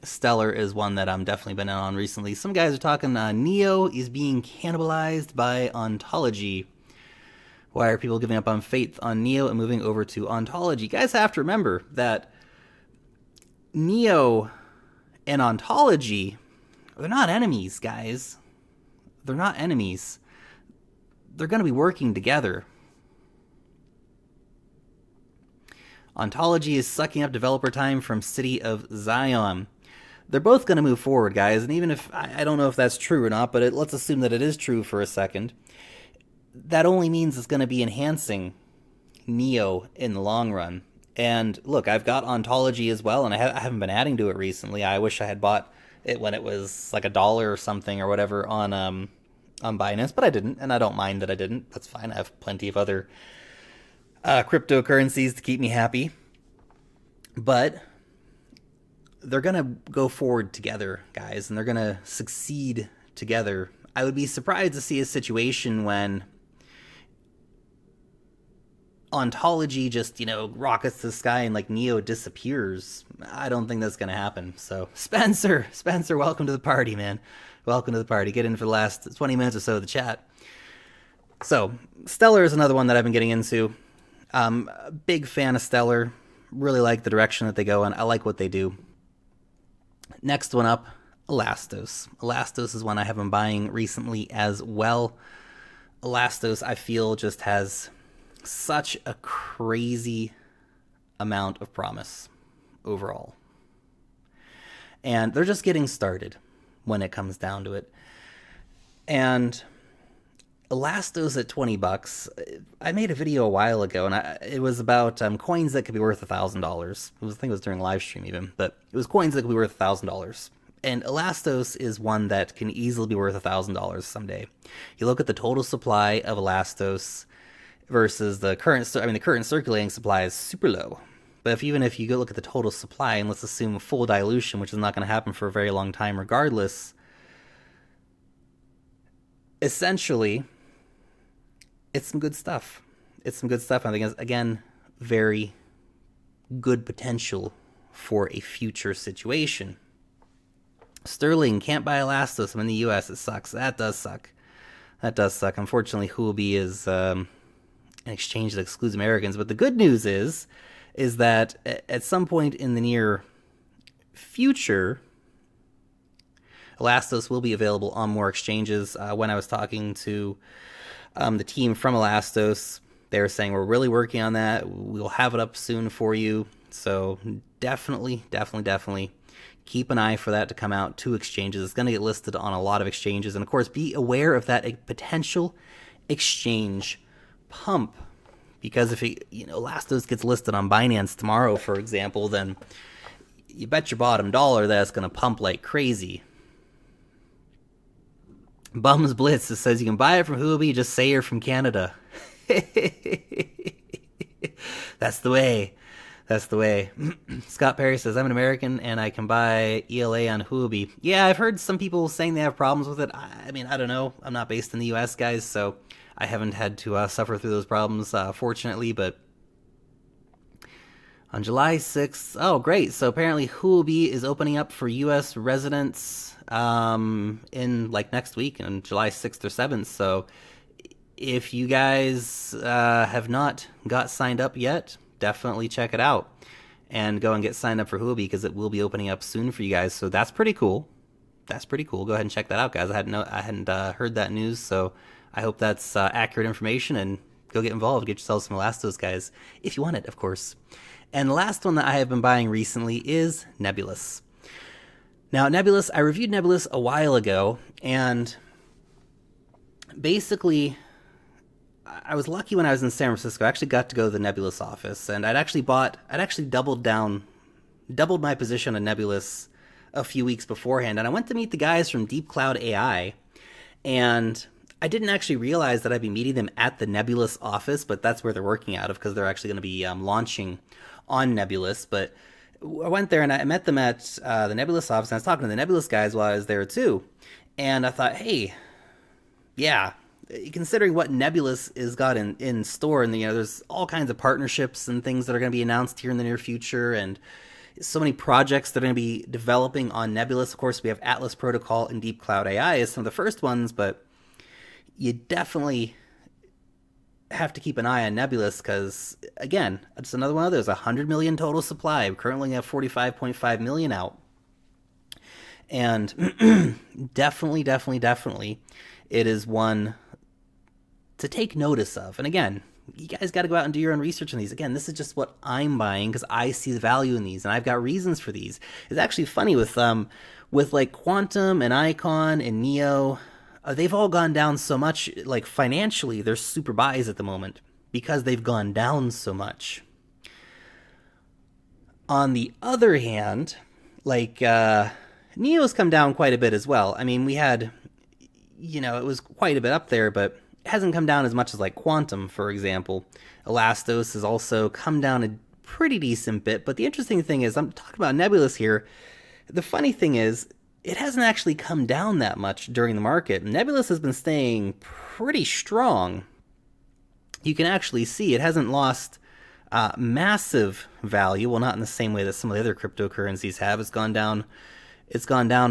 Stellar is one that I'm definitely been in on recently. Some guys are talking Neo is being cannibalized by Ontology. Why are people giving up on faith on Neo and moving over to Ontology? You guys have to remember that Neo and Ontology, they're not enemies, guys. They're not enemies. They're going to be working together. Ontology is sucking up developer time from City of Zion. They're both going to move forward, guys, and even if, I don't know if that's true or not, but let's assume that it is true for a second. That only means it's going to be enhancing Neo in the long run. And look, I've got Ontology as well, and I haven't been adding to it recently. I wish I had bought it when it was like $1 or something or whatever on Binance, but I didn't, and I don't mind that I didn't. That's fine. I have plenty of other cryptocurrencies to keep me happy. But they're going to go forward together, guys, and they're going to succeed together. I would be surprised to see a situation when Ontology just, rockets to the sky and like Neo disappears. I don't think that's going to happen. So Spencer, welcome to the party, man. Welcome to the party. Get in for the last 20 minutes or so of the chat. So Stellar is another one that I've been getting into. A big fan of Stellar. Really like the direction that they go in. I like what they do. Next one up, Elastos. Elastos is one I have been buying recently as well. Elastos, I feel, just has such a crazy amount of promise overall. And they're just getting started when it comes down to it. And Elastos at $20. I made a video a while ago, and it was about coins that could be worth $1,000. I think it was during live stream even, but it was coins that could be worth $1,000. And Elastos is one that can easily be worth $1,000 someday. You look at the total supply of Elastos versus the current circulating supply is super low. But even if you go look at the total supply, and let's assume full dilution, which is not going to happen for a very long time regardless, essentially, it's some good stuff. It's some good stuff. I think it's, again, very good potential for a future situation. Sterling can't buy Elastos. I'm in the US. It sucks. That does suck. Unfortunately, Huobi is an exchange that excludes Americans. But the good news is that at some point in the near future, Elastos will be available on more exchanges. When I was talking to the team from Elastos, they were saying, we're really working on that. We'll have it up soon for you. So definitely keep an eye for that to come out to exchanges. It's going to get listed on a lot of exchanges. And of course, be aware of that potential exchange pump. Because if Elastos gets listed on Binance tomorrow, for example, then you bet your bottom dollar that it's going to pump like crazy. Bums Blitz says you can buy it from Huobi, just say you're from Canada. That's the way. Scott Perry says, I'm an American and I can buy ELA on Huobi. Yeah, I've heard some people saying they have problems with it. I mean, I don't know. I'm not based in the US, guys, so I haven't had to suffer through those problems, fortunately, but on July 6th, oh, great. So apparently Huobi is opening up for US residents in like next week on July 6th or 7th. So if you guys have not got signed up yet, definitely check it out and go and get signed up for Huobi because it will be opening up soon for you guys. So that's pretty cool. Go ahead and check that out, guys. I hadn't heard that news, so I hope that's accurate information, and go get involved. Get yourself some Elastos, guys, if you want it, of course. And the last one that I have been buying recently is Nebulous. Now, Nebulous, I reviewed Nebulous a while ago, and basically, I was lucky when I was in San Francisco. I actually got to go to the Nebulous office, and I'd actually doubled my position on Nebulous a few weeks beforehand, and I went to meet the guys from Deep Cloud AI, and I didn't actually realize that I'd be meeting them at the Nebulous office, but that's where they're working out of because they're actually going to be launching on Nebulous. But I went there and I met them at the Nebulous office, and I was talking to the Nebulous guys while I was there too. And I thought, hey, yeah, considering what Nebulous is got in store, and there's all kinds of partnerships and things that are going to be announced here in the near future, and so many projects that are going to be developing on Nebulous. Of course, we have Atlas Protocol and Deep Cloud AI as some of the first ones, but you definitely have to keep an eye on Nebulous because, again, it's another one of those. 100 million total supply. We currently have 45.5 million out. And definitely, it is one to take notice of. And again, you guys got to go out and do your own research on these. Again, this is just what I'm buying because I see the value in these, and I've got reasons for these. It's actually funny with like Quantum and Icon and Neo. They've all gone down so much, like financially, they're super buys at the moment because they've gone down so much. On the other hand, like, Neo's come down quite a bit as well. I mean, we had, you know, it was quite a bit up there, but it hasn't come down as much as like Quantum, for example. Elastos has also come down a pretty decent bit, but the interesting thing is, I'm talking about Nebulous here. The funny thing is, it hasn't actually come down that much during the market. Nebulous has been staying pretty strong. You can actually see it hasn't lost massive value. Well, not in the same way that some of the other cryptocurrencies have. It's gone down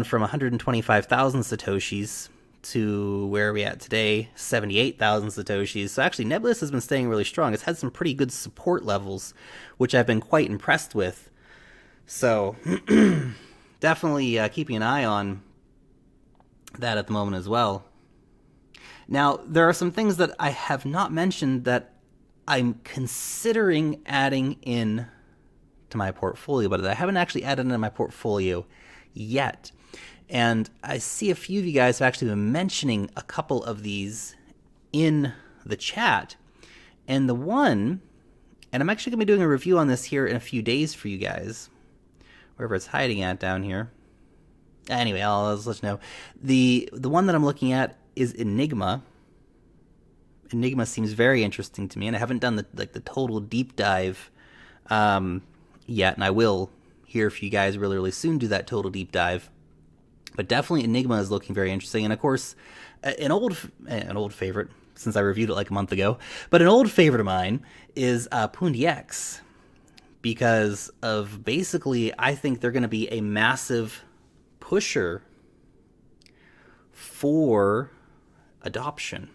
from 125,000 Satoshis to where are we at today? 78,000 Satoshis. So actually, Nebulous has been staying really strong. It's had some pretty good support levels, which I've been quite impressed with. So definitely keeping an eye on that at the moment as well. Now, there are some things that I have not mentioned that I'm considering adding in to my portfolio, but I haven't actually added into my portfolio yet. And I see a few of you guys have actually been mentioning a couple of these in the chat. And the one, and I'm actually going to be doing a review on this here in a few days for you guys, wherever it's hiding at down here. Anyway, I'll let you know. The one that I'm looking at is Enigma. Enigma seems very interesting to me, and I haven't done the total deep dive yet, and I will here for you guys really, really soon do that total deep dive. But definitely Enigma is looking very interesting. And of course, an old favorite, since I reviewed it like a month ago, but an old favorite of mine is PundiX, because of basically, I think they're going to be a massive pusher for adoption.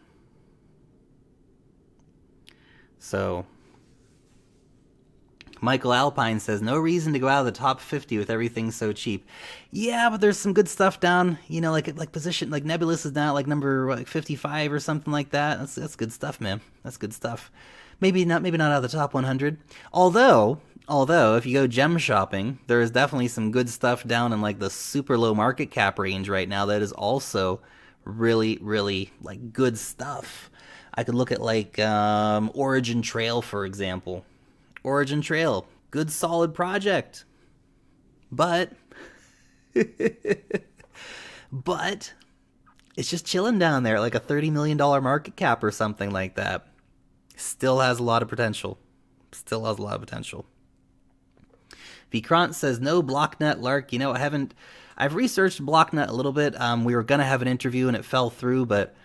So Michael Alpine says, no reason to go out of the top 50 with everything so cheap. Yeah, but there's some good stuff down, you know, like position, like Nebulous is down at like number 55 or something like that. That's good stuff, man. That's good stuff. Maybe not out of the top 100. Although if you go gem shopping, there is definitely some good stuff down in like the super low market cap range right now that is also really, really like good stuff. I could look at like Origin Trail, for example. Origin Trail, good solid project, but it's just chilling down there at like a $30 million market cap or something like that. Still has a lot of potential. Vikrant says, no BlockNet, Lark. You know, I've researched BlockNet a little bit. We were going to have an interview and it fell through, but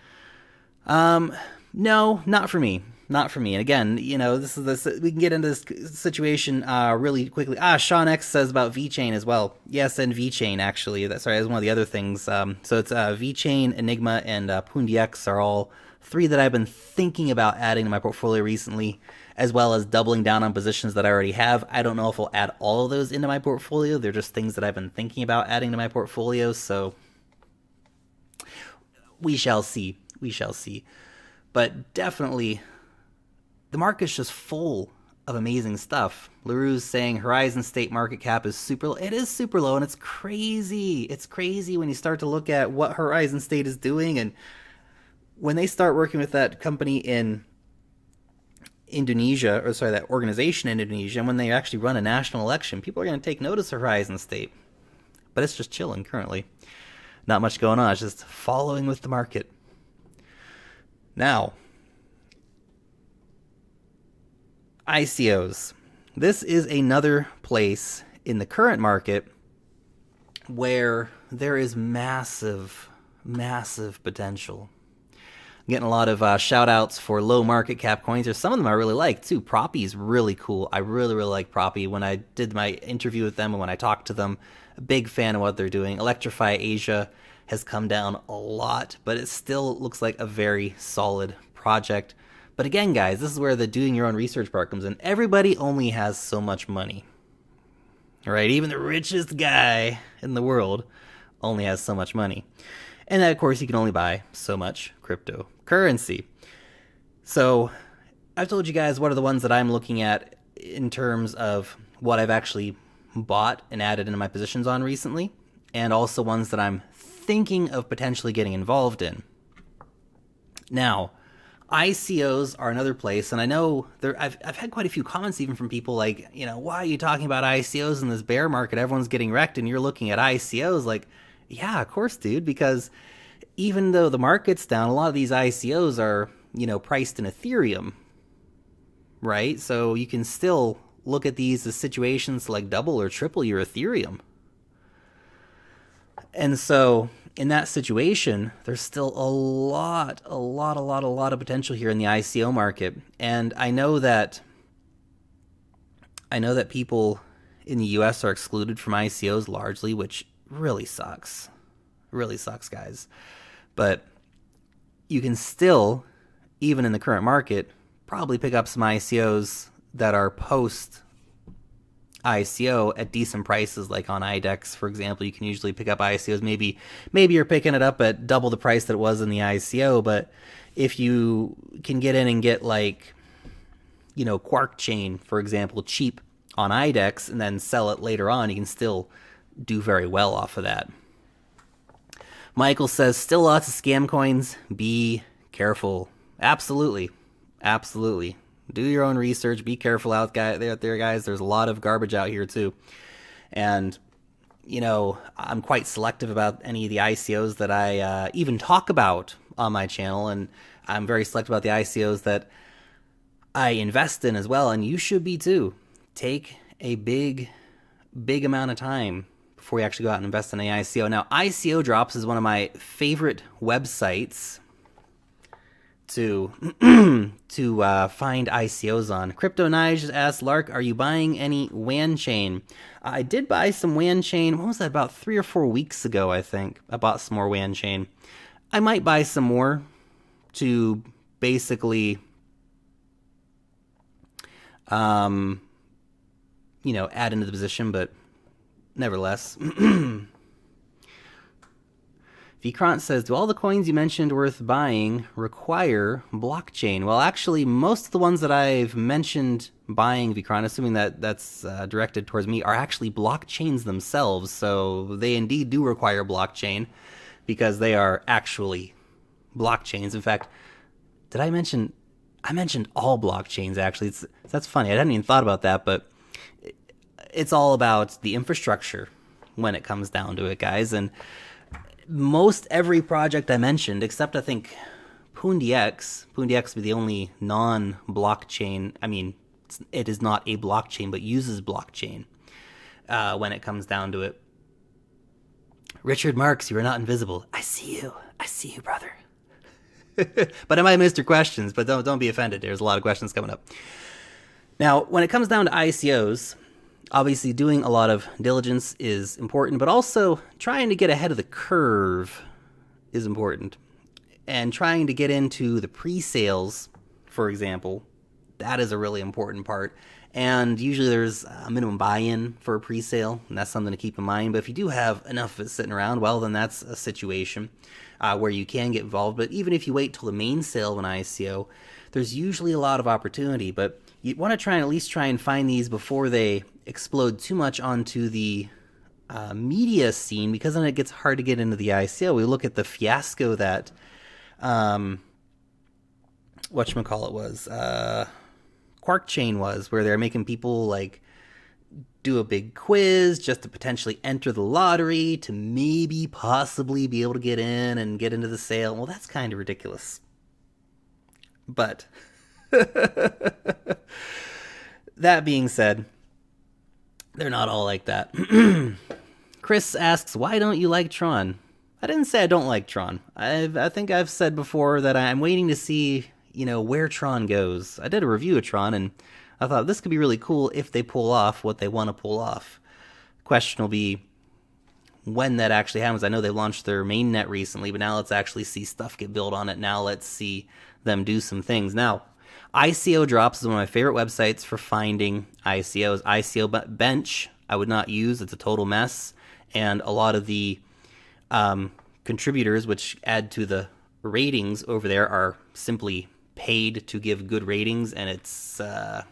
no, not for me. Not for me. And again, you know, we can get into this situation really quickly. Sean X says about VeChain as well. Yes, and VeChain actually. That's one of the other things. So it's VeChain, Enigma, and PundiX are all three that I've been thinking about adding to my portfolio recently, as well as doubling down on positions that I already have. I don't know if I'll add all of those into my portfolio. They're just things that I've been thinking about adding to my portfolio. So we shall see. But definitely, the market's just full of amazing stuff. LaRue's saying Horizon State market cap is super low. It is super low, and it's crazy. It's crazy when you start to look at what Horizon State is doing, and when they start working with that company in Indonesia, that organization in Indonesia, and when they actually run a national election, people are going to take notice of Horizon State. But it's just chilling currently. Not much going on. It's just following with the market. Now, ICOs. This is another place in the current market where there is massive potential. I'm getting a lot of shout outs for low market cap coins. There's some of them I really like too. Proppy is really cool. I really like Proppy. When I did my interview with them and when I talked to them, a big fan of what they're doing. Electrify Asia has come down a lot, but it still looks like a very solid project. But again, guys, this is where the doing your own research part comes in. Everybody only has so much money. All right, even the richest guy in the world only has so much money. And of course, you can only buy so much cryptocurrency. So I've told you guys what are the ones that I'm looking at in terms of what I've actually bought and added into my positions on recently, and also ones that I'm thinking of potentially getting involved in. Now, ICOs are another place, and I know I've had quite a few comments even from people like, why are you talking about ICOs in this bear market? Everyone's getting wrecked, and you're looking at ICOs. Like, yeah, of course, dude, because even though the market's down, a lot of these ICOs are, priced in Ethereum, right? So you can still look at these as situations to like double or triple your Ethereum. And so in that situation, there's still a lot of potential here in the ICO market. And I know that people in the US are excluded from ICOs largely, which really sucks. Really sucks, guys. But you can still, even in the current market, probably pick up some ICOs that are post ICO at decent prices, like on IDEX, for example. You can usually pick up ICOs. Maybe you're picking it up at double the price that it was in the ICO, but if you can get in and get like, Quark Chain, for example, cheap on IDEX and then sell it later on, you can still do very well off of that. Michael says, still lots of scam coins. Be careful. Absolutely. Do your own research. Be careful out there, guys. There's a lot of garbage out here, too. And, I'm quite selective about any of the ICOs that I even talk about on my channel. And I'm very selective about the ICOs that I invest in as well. And you should be, too. Take a big amount of time before you actually go out and invest in an ICO. Now, ICO Drops is one of my favorite websites to find ICOs on. Crypto Nige just asked, Lark, are you buying any WAN chain? I did buy some WAN chain. What was that? About 3 or 4 weeks ago, I think. I bought some more WAN chain. I might buy some more to basically, add into the position, but nevertheless. Vikrant says, do all the coins you mentioned worth buying require blockchain? Well, actually, most of the ones that I've mentioned buying, Vikrant, assuming that that's directed towards me, are actually blockchains themselves. So they indeed do require blockchain because they are actually blockchains. In fact, did I mention all blockchains, actually? That's funny. I hadn't even thought about that, but it's all about the infrastructure when it comes down to it, guys. And most every project I mentioned, except I think PoonDX would be the only non-blockchain. I mean, it is not a blockchain, but uses blockchain when it comes down to it. Richard Marks, you are not invisible. I see you, brother. But I might have missed your questions, but don't be offended. There's a lot of questions coming up. Now, when it comes down to ICOs, obviously doing a lot of diligence is important, but also trying to get ahead of the curve is important. And trying to get into the pre-sales, for example, that is a really important part. And usually there's a minimum buy-in for a pre-sale, and that's something to keep in mind. But if you do have enough of it sitting around, well, then that's a situation where you can get involved. But even if you wait till the main sale of an ICO, there's usually a lot of opportunity. But you want to at least try and find these before they explode too much onto the media scene, because then it gets hard to get into the ICO. We look at the fiasco that whatchamacallit was, Quark Chain was, where they're making people like do a big quiz just to potentially enter the lottery to maybe possibly be able to get in and get into the sale. Well, that's kind of ridiculous. But that being said, they're not all like that. Chris asks, why don't you like Tron? I didn't say I don't like Tron. I think I've said before that I'm waiting to see, where Tron goes. I did a review of Tron, and I thought this could be really cool if they pull off what they want to pull off. Question will be when that actually happens. I know they launched their mainnet recently, but now let's actually see stuff get built on it. Now let's see them do some things. Now, ICO Drops is one of my favorite websites for finding ICOs. ICO Bench, I would not use. It's a total mess. And a lot of the contributors, which add to the ratings over there, are simply paid to give good ratings, and it's a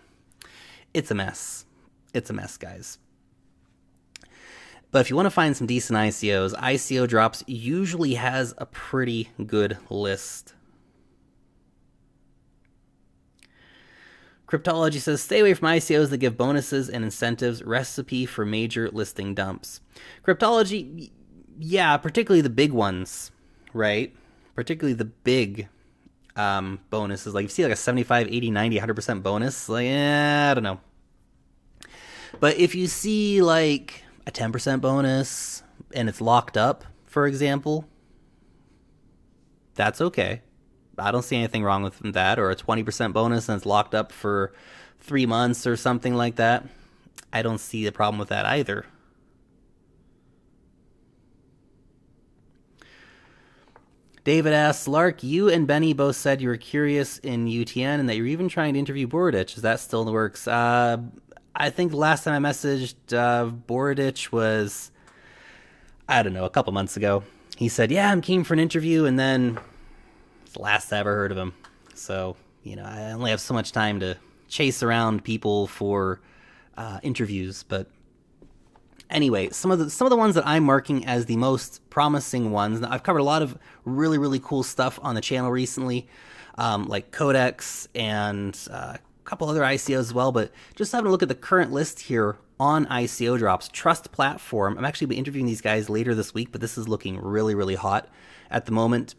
mess. It's a mess, guys. But if you want to find some decent ICOs, ICO Drops usually has a pretty good list. Cryptology says, stay away from ICOs that give bonuses and incentives. Recipe for major listing dumps. Cryptology, yeah, particularly the big ones, right? Particularly the big bonuses. Like, if you see like a 75, 80, 90, 100% bonus, like, I don't know. But if you see like a 10% bonus and it's locked up, for example, that's okay. I don't see anything wrong with that. Or a 20% bonus and it's locked up for 3 months or something like that. I don't see a problem with that either. David asks, Lark, you and Benny both said you were curious in UTN and that you're even trying to interview BROKERAGE. Is that still in the works? I think the last time I messaged BROKERAGE was, I don't know, a couple months ago. He said, yeah, I'm keen for an interview, and then it's the last I ever heard of him. So, you know, I only have so much time to chase around people for interviews. But anyway, some of the ones that I'm marking as the most promising ones. Now, I've covered a lot of really, really cool stuff on the channel recently, like Codex and a couple other ICOs as well. But just having a look at the current list here on ICO drops. Trust Platform. I'm actually be interviewing these guys later this week, but this is looking really, really hot at the moment.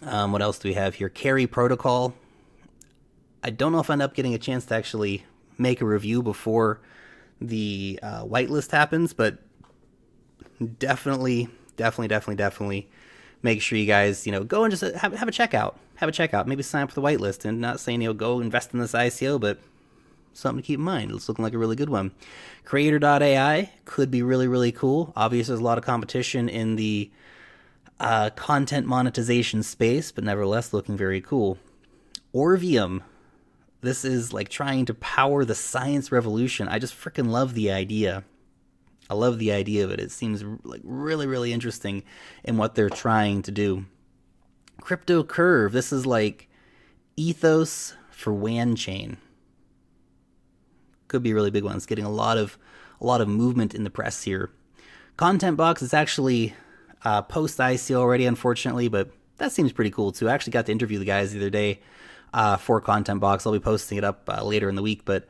What else do we have here? Carry Protocol. I don't know if I end up getting a chance to actually make a review before the whitelist happens, but definitely make sure you guys, you know, go and just have a checkout. Have a checkout. Maybe sign up for the whitelist. And not saying, you know, go invest in this ICO, but something to keep in mind. It's looking like a really good one. Creator.ai could be really, really cool. Obviously, there's a lot of competition in the content monetization space, but nevertheless looking very cool. Orvium. This is like trying to power the science revolution. I just freaking love the idea. I love the idea of it. It seems like really, really interesting in what they're trying to do. Crypto Curve. This is like ethos for WAN chain. Could be a really big one. It's getting a lot of movement in the press here. Content Box is actually post ICO already, unfortunately, but that seems pretty cool too. I actually got to interview the guys the other day for Content Box. I'll be posting it up later in the week, but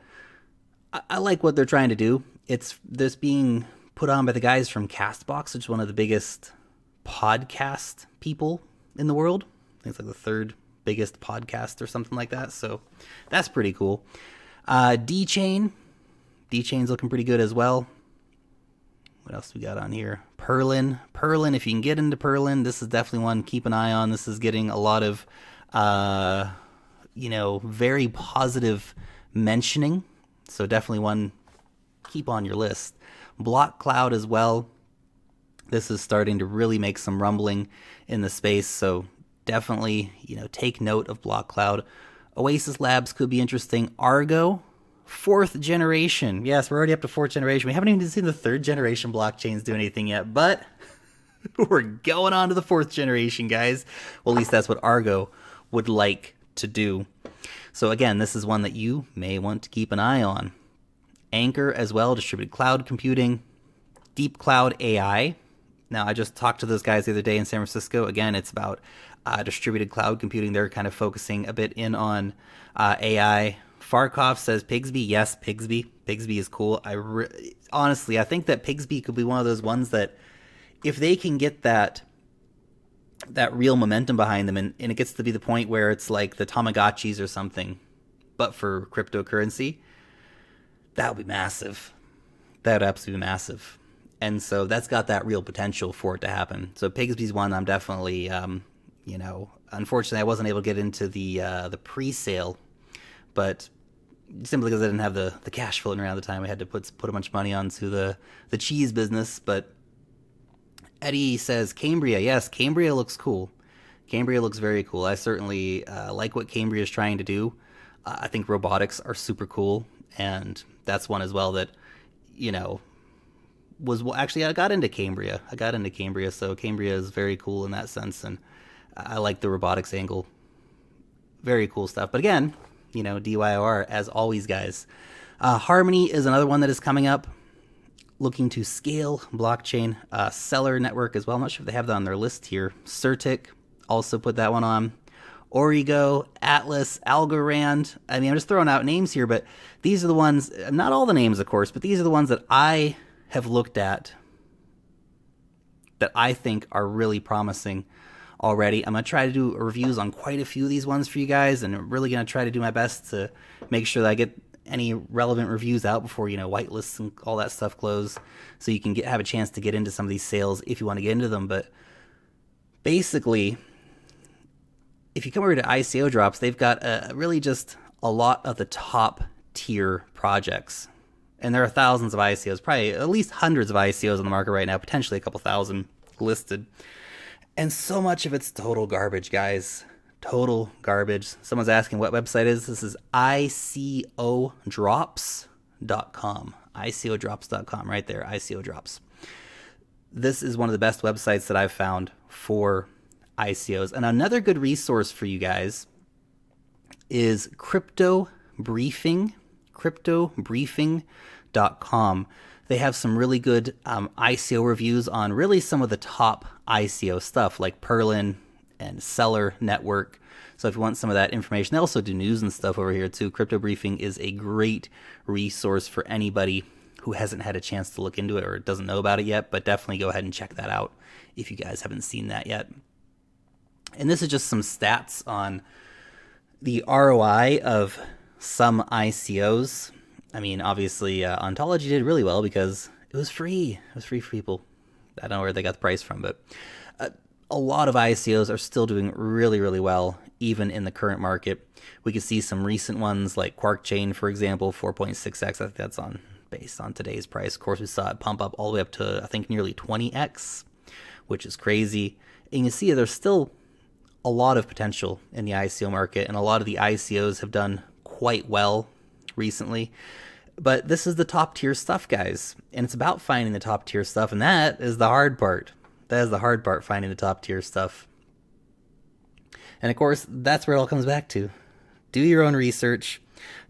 I like what they're trying to do. It's this being put on by the guys from Castbox, which is one of the biggest podcast people in the world. I think it's like the third biggest podcast or something like that. So that's pretty cool. D-Chain. D-Chain's looking pretty good as well. What else we got on here? Perlin. Perlin, if you can get into Perlin, this is definitely one to keep an eye on. This is getting a lot of, you know, very positive mentioning. So definitely one keep on your list. Block Cloud as well. This is starting to really make some rumbling in the space. So definitely, you know, take note of Block Cloud. Oasis Labs could be interesting. Argo. 4th generation. Yes, we're already up to 4th generation. We haven't even seen the 3rd generation blockchains do anything yet, but we're going on to the 4th generation, guys. Well, at least that's what Argo would like to do. So again, this is one that you may want to keep an eye on. Anchor as well, distributed cloud computing. Deep Cloud AI. Now, I just talked to those guys the other day in San Francisco. Again, it's about distributed cloud computing. They're kind of focusing a bit in on AI. Farkov says Pigsby. Yes, Pigsby. Pigsby is cool. Honestly, I think that Pigsby could be one of those ones that if they can get that real momentum behind them, and it gets to be the point where it's like the Tamagotchis or something, but for cryptocurrency, that would be massive. That would absolutely be massive. And so that's got that real potential for it to happen. So Pigsby's one I'm definitely, you know, unfortunately I wasn't able to get into the pre-sale, but simply because I didn't have the cash floating around the time, I had to put a bunch of money onto the cheese business. But Eddie says Cambria. Yes, Cambria looks cool. Cambria looks very cool. I certainly like what Cambria is trying to do. I think robotics are super cool, and that's one as well that, you know, was actually I got into Cambria. So Cambria is very cool in that sense, and I like the robotics angle. Very cool stuff. But again, you know, DYOR as always, guys. Harmony is another one that is coming up, looking to scale blockchain. Seller Network as well. I'm not sure if they have that on their list here. Certic also put that one on. Origo, Atlas, Algorand. I mean, I'm just throwing out names here, but these are the ones, not all the names, of course, but these are the ones that I have looked at that I think are really promising already. I'm going to try to do reviews on quite a few of these ones for you guys, and I'm really going to try to do my best to make sure that I get any relevant reviews out before, whitelists and all that stuff close, so you can have a chance to get into some of these sales if you want to get into them. But basically, if you come over to ICO Drops, they've got really just a lot of the top tier projects. And there are thousands of ICOs, probably at least hundreds of ICOs on the market right now, potentially a couple thousand listed. And so much of it's total garbage, guys. Total garbage. Someone's asking what website is. This is icodrops.com. icodrops.com right there, ICO Drops. This is one of the best websites that I've found for ICOs. And another good resource for you guys is Crypto Briefing, cryptobriefing.com. They have some really good ICO reviews on really some of the top ICO stuff like Perlin and Seller Network. So if you want some of that information, they also do news and stuff over here too. Crypto Briefing is a great resource for anybody who hasn't had a chance to look into it or doesn't know about it yet, but definitely go ahead and check that out if you guys haven't seen that yet. And this is just some stats on the ROI of some ICOs. I mean, obviously, Ontology did really well because it was free. It was free for people. I don't know where they got the price from, but a lot of ICOs are still doing really, really well, even in the current market. We could see some recent ones like Quark Chain, for example, 4.6x. I think that's based on today's price. Of course, we saw it pump up all the way up to, I think, nearly 20x, which is crazy. And you see there's still a lot of potential in the ICO market, and a lot of the ICOs have done quite well recently. But this is the top tier stuff, guys, and it's about finding the top tier stuff, and that is the hard part. That is the hard part, finding the top tier stuff. And of course, that's where it all comes back to. Do your own research.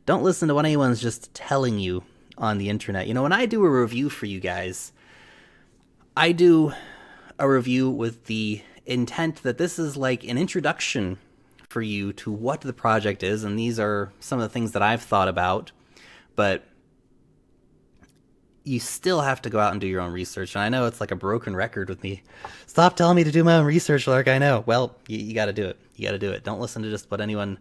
Don't listen to what anyone's just telling you on the internet. When I do a review for you guys, I do a review with the intent that this is like an introduction for you to what the project is, and these are some of the things that I've thought about, but you still have to go out and do your own research. And I know it's like a broken record with me. Stop telling me to do my own research, Lark. I know. Well, you got to do it. You got to do it. Don't listen to just what anyone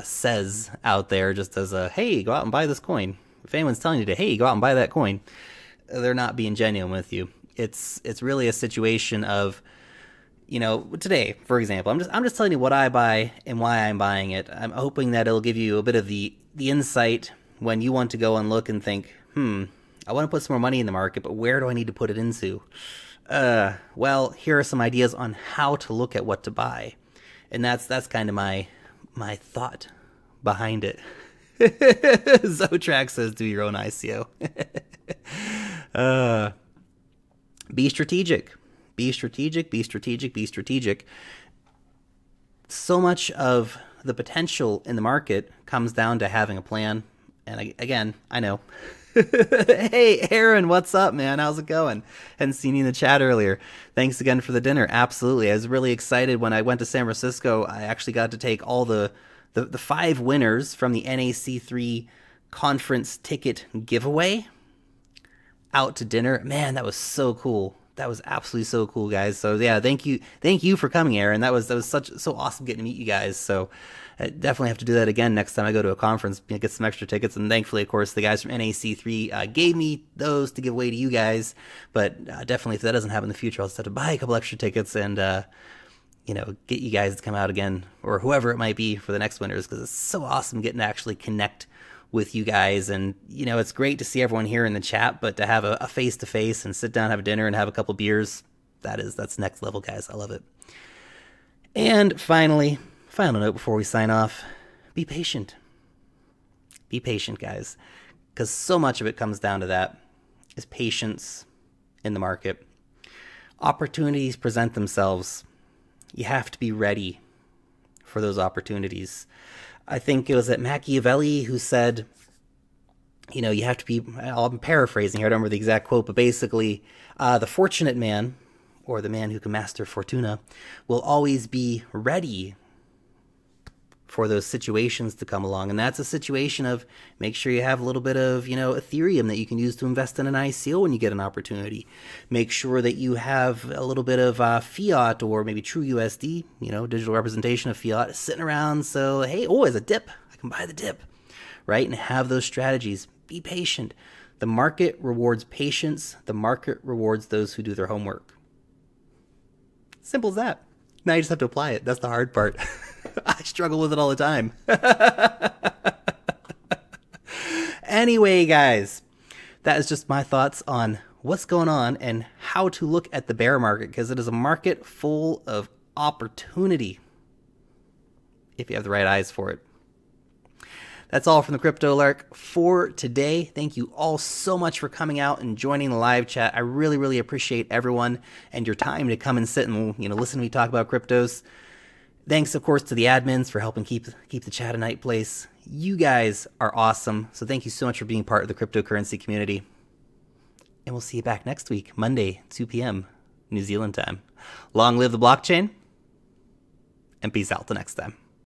says out there just as a, hey, go out and buy this coin. If anyone's telling you to, hey, go out and buy that coin, they're not being genuine with you. It's really a situation of, today, for example, I'm just telling you what I buy and why I'm buying it. I'm hoping that it'll give you a bit of the insight when you want to go and look and think, I want to put some more money in the market, but where do I need to put it into? Well, here are some ideas on how to look at what to buy. And that's kind of my thought behind it. Zotrack says do your own ICO. Be strategic. Be strategic, be strategic, be strategic. So much of the potential in the market comes down to having a plan. And again, I know. Hey, Aaron, what's up, man? How's it going? Hadn't seen you in the chat earlier. Thanks again for the dinner. Absolutely. I was really excited when I went to San Francisco. I actually got to take all the 5 winners from the NAC3 conference ticket giveaway out to dinner. Man, that was so cool. That was absolutely so cool, guys. So yeah, thank you for coming, Aaron. That was so awesome getting to meet you guys. So I definitely have to do that again next time I go to a conference, get some extra tickets. And thankfully, of course, the guys from NAC3 gave me those to give away to you guys. But definitely, if that doesn't happen in the future, I'll just have to buy a couple extra tickets and get you guys to come out again, or whoever it might be, for the next winners, because it's so awesome getting to actually connect with you guys. And it's great to see everyone here in the chat, but to have a face-to-face and sit down, have a dinner, and have a couple beers, that's next level, guys. I love it. And finally, final note before we sign off, be patient. Be patient, guys, because so much of it comes down to that, is patience in the market. Opportunities present themselves. You have to be ready for those opportunities. I think it was at Machiavelli who said, you have to be, I'm paraphrasing here, I don't remember the exact quote, but basically, the fortunate man, or the man who can master fortuna, will always be ready for those situations to come along. And that's a situation of make sure you have a little bit of, Ethereum that you can use to invest in an ICO when you get an opportunity. Make sure that you have a little bit of fiat or maybe true USD, digital representation of fiat sitting around. So, hey, as a dip, I can buy the dip, right? And have those strategies. Be patient. The market rewards patience. The market rewards those who do their homework. Simple as that. Now you just have to apply it. That's the hard part. I struggle with it all the time. Anyway, guys, that is just my thoughts on what's going on and how to look at the bear market, because it is a market full of opportunity if you have the right eyes for it. That's all from the Crypto Lark for today. Thank you all so much for coming out and joining the live chat. I really, really appreciate everyone and your time to come and sit and listen to me talk about cryptos. Thanks, of course, to the admins for helping keep the chat a nice place. You guys are awesome. So thank you so much for being part of the cryptocurrency community. And we'll see you back next week, Monday, 2 p.m. New Zealand time. Long live the blockchain, and peace out till next time.